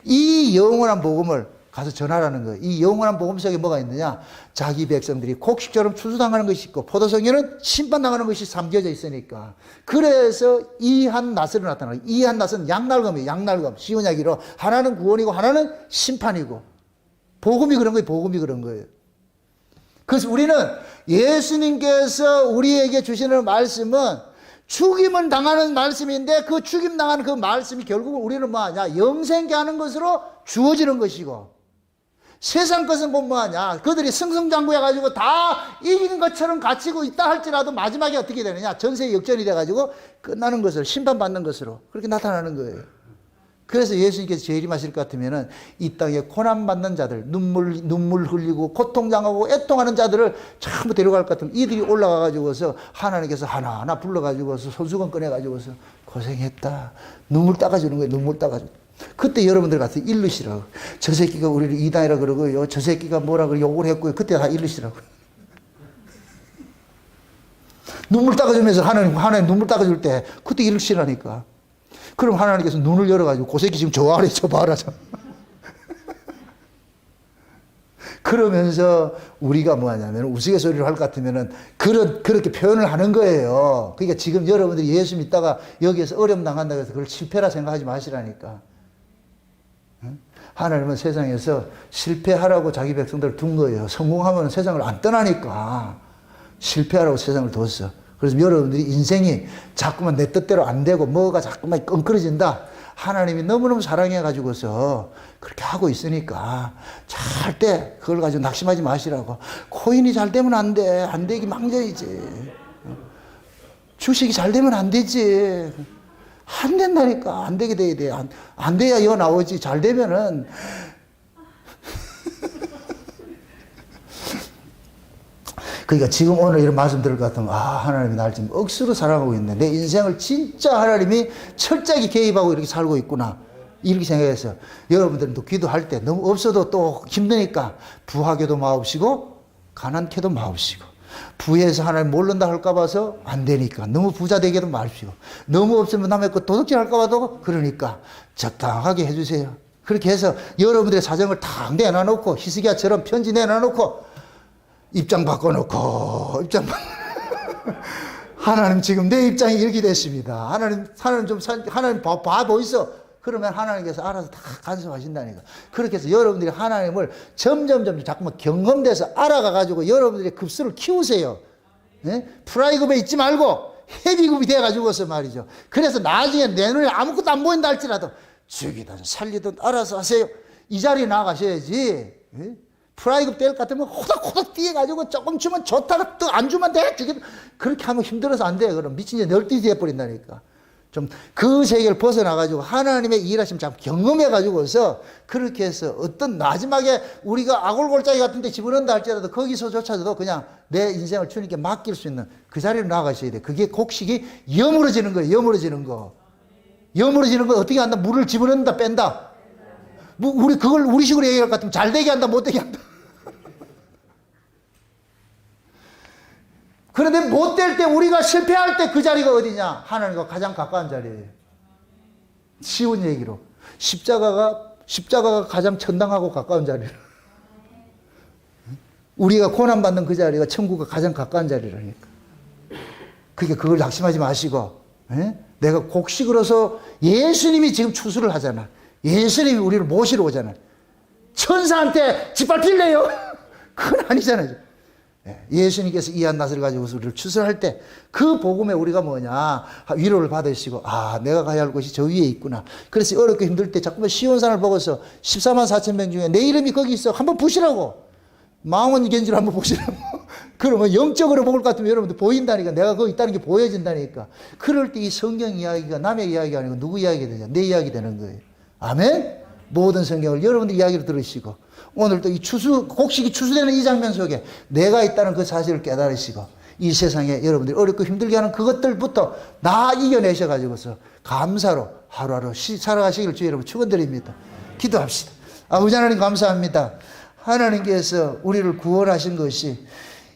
이 영원한 복음을 가서 전하라는 거예요. 이 영원한 복음 속에 뭐가 있느냐? 자기 백성들이 곡식처럼 추수당하는 것이 있고 포도송이는 심판당하는 것이 담겨져 있으니까. 그래서 이 한 낫으로 나타나요. 이 한 낫은 양날검이에요. 양날검. 쉬운 이야기로 하나는 구원이고 하나는 심판이고. 복음이 그런 거예요. 복음이 그런 거예요. 그래서 우리는 예수님께서 우리에게 주시는 말씀은 죽임을 당하는 말씀인데 그 죽임 당하는 그 말씀이 결국은 우리는 뭐하냐? 영생케 하는 것으로 주어지는 것이고, 세상 것은 뭐하냐? 그들이 승승장구해가지고 다 이기는 것처럼 갇히고 있다 할지라도 마지막에 어떻게 되느냐? 전세 역전이 돼가지고 끝나는 것을, 심판받는 것으로 그렇게 나타나는 거예요. 그래서 예수님께서 재림하실 것 같으면은 이 땅에 고난받는 자들, 눈물 흘리고 고통당하고 애통하는 자들을 전부 데려갈 것 같으면 이들이 올라가가지고서 하나님께서 하나하나 불러가지고서 손수건 꺼내가지고서 고생했다. 눈물 닦아주는 거예요. 눈물 닦아주는. 그때 여러분들 가서 일르시라고. 저 새끼가 우리를 이단이라 그러고요. 저 새끼가 뭐라 그러 욕을 했고요. 그때 다 일르시라고. 눈물 닦아주면서 하나님 눈물 닦아줄 때 그때 일르시라니까. 그럼 하나님께서 눈을 열어가지고 그 새끼 지금 좋아하래 저 봐라. 그러면서 우리가 뭐하냐면 우스갯소리를 할 것 같으면은 그렇게 표현을 하는 거예요. 그러니까 지금 여러분들이 예수 믿다가 여기에서 어려움 당한다고 해서 그걸 실패라 생각하지 마시라니까. 하나님은 세상에서 실패하라고 자기 백성들을 둔 거예요. 성공하면 세상을 안 떠나니까 실패하라고 세상을 뒀어. 그래서 여러분들이 인생이 자꾸만 내 뜻대로 안 되고 뭐가 자꾸만 엉클어진다. 하나님이 너무너무 사랑해가지고서 그렇게 하고 있으니까 절대 그걸 가지고 낙심하지 마시라고. 코인이 잘 되면 안 돼. 안 되기 망정이지. 주식이 잘 되면 안 되지. 안 된다니까. 안 되게 돼야 돼. 안 돼야 이거 나오지. 잘 되면은. 그러니까 지금 오늘 이런 말씀 들을 것 같으면 하나님이 날 지금 억수로 사랑하고 있네. 내 인생을 진짜 하나님이 철저하게 개입하고 이렇게 살고 있구나. 이렇게 생각해서 여러분들도 기도할 때 너무 없어도 또 힘드니까 부하게도 마옵시고 가난케도 마옵시고, 부에서 하나님 모른다 할까 봐서 안 되니까 너무 부자 되게도 마옵시고, 너무 없으면 남의 거 도둑질 할까 봐도 그러니까 적당하게 해주세요. 그렇게 해서 여러분들의 사정을 다 내놔놓고 히스기야처럼 편지 내놔놓고 입장 바꿔놓고 하나님 지금 내 입장이 이렇게 됐습니다. 하나님 봐보이소. 그러면 하나님께서 알아서 다 간섭하신다니까. 그렇게 해서 여러분들이 하나님을 점점 자꾸만 경험돼서 알아가가지고 여러분들의 급수를 키우세요. 네? 프라이급에 있지 말고 헤비급이 돼가지고서 말이죠. 그래서 나중에 내 눈에 아무것도 안 보인다 할지라도 죽이든 살리든 알아서 하세요. 이 자리에 나가셔야지. 네? 프라이급 될 것 같으면 호닥호닥 뛰어가지고 조금 주면 좋다가 또 안 주면 돼. 그렇게 하면 힘들어서 안 돼요. 그럼 미친 년 널뛰기 돼버린다니까. 좀 그 세계를 벗어나가지고 하나님의 일하심 참 경험해가지고서 그렇게 해서 어떤 마지막에 우리가 아골골짜기 같은 데 집어넣는다 할지라도 거기서조차도 그냥 내 인생을 주님께 맡길 수 있는 그 자리로 나가셔야 돼. 그게 곡식이 여물어지는 거예요. 여물어지는 거. 여물어지는 거 어떻게 한다? 물을 집어넣는다 뺀다. 우리 그걸 우리 식으로 얘기할 것 같으면 잘 되게 한다 못 되게 한다. 그런데 못 될 때, 우리가 실패할 때 그 자리가 어디냐? 하나님과 가장 가까운 자리예요. 쉬운 얘기로. 십자가가 가장 천당하고 가까운 자리예요. 우리가 고난받는 그 자리가 천국과 가장 가까운 자리라니까. 그러니까 그걸 낙심하지 마시고, 내가 곡식으로서 예수님이 지금 추수를 하잖아. 예수님이 우리를 모시러 오잖아. 천사한테 짓밟힐래요? 그건 아니잖아요. 예수님께서 이 한낫을 가지고 우리를 추수할 때 그 복음에 우리가 뭐냐, 위로를 받으시고, 아, 내가 가야 할 곳이 저 위에 있구나. 그래서 어렵고 힘들 때 자꾸만 시온산을 보고서 14만 4천 명 중에 내 이름이 거기 있어. 한번 보시라고. 망원 견지를 한번 보시라고. 그러면 영적으로 볼 것 같으면 여러분들 보인다니까. 내가 거기 있다는 게 보여진다니까. 그럴 때 이 성경 이야기가 남의 이야기가 아니고 누구 이야기가 되냐? 내 이야기 되는 거예요. 아멘? 모든 성경을 여러분들 이야기를 들으시고, 오늘 또 이 곡식이 추수되는 이 장면 속에 내가 있다는 그 사실을 깨달으시고, 이 세상에 여러분들이 어렵고 힘들게 하는 그것들부터 다 이겨내셔가지고서 감사로 하루하루 살아가시길 주의 여러분 축원드립니다. 기도합시다. 아버지 하나님 감사합니다. 하나님께서 우리를 구원하신 것이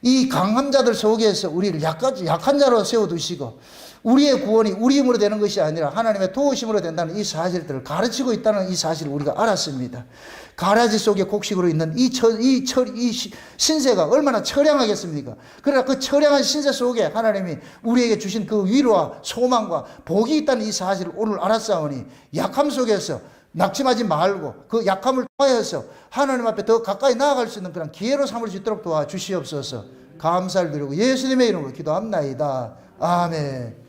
이 강한 자들 속에서 우리를 약한 자로 세워두시고, 우리의 구원이 우리 힘으로 되는 것이 아니라 하나님의 도우심으로 된다는 이 사실들을 가르치고 있다는 이 사실을 우리가 알았습니다. 가라지 속에 곡식으로 있는 이 신세가 얼마나 처량하겠습니까? 그러나 그 처량한 신세 속에 하나님이 우리에게 주신 그 위로와 소망과 복이 있다는 이 사실을 오늘 알았사오니, 약함 속에서 낙심하지 말고 그 약함을 통하여서 하나님 앞에 더 가까이 나아갈 수 있는 그런 기회로 삼을 수 있도록 도와주시옵소서. 감사를 드리고 예수님의 이름으로 기도합나이다. 아멘.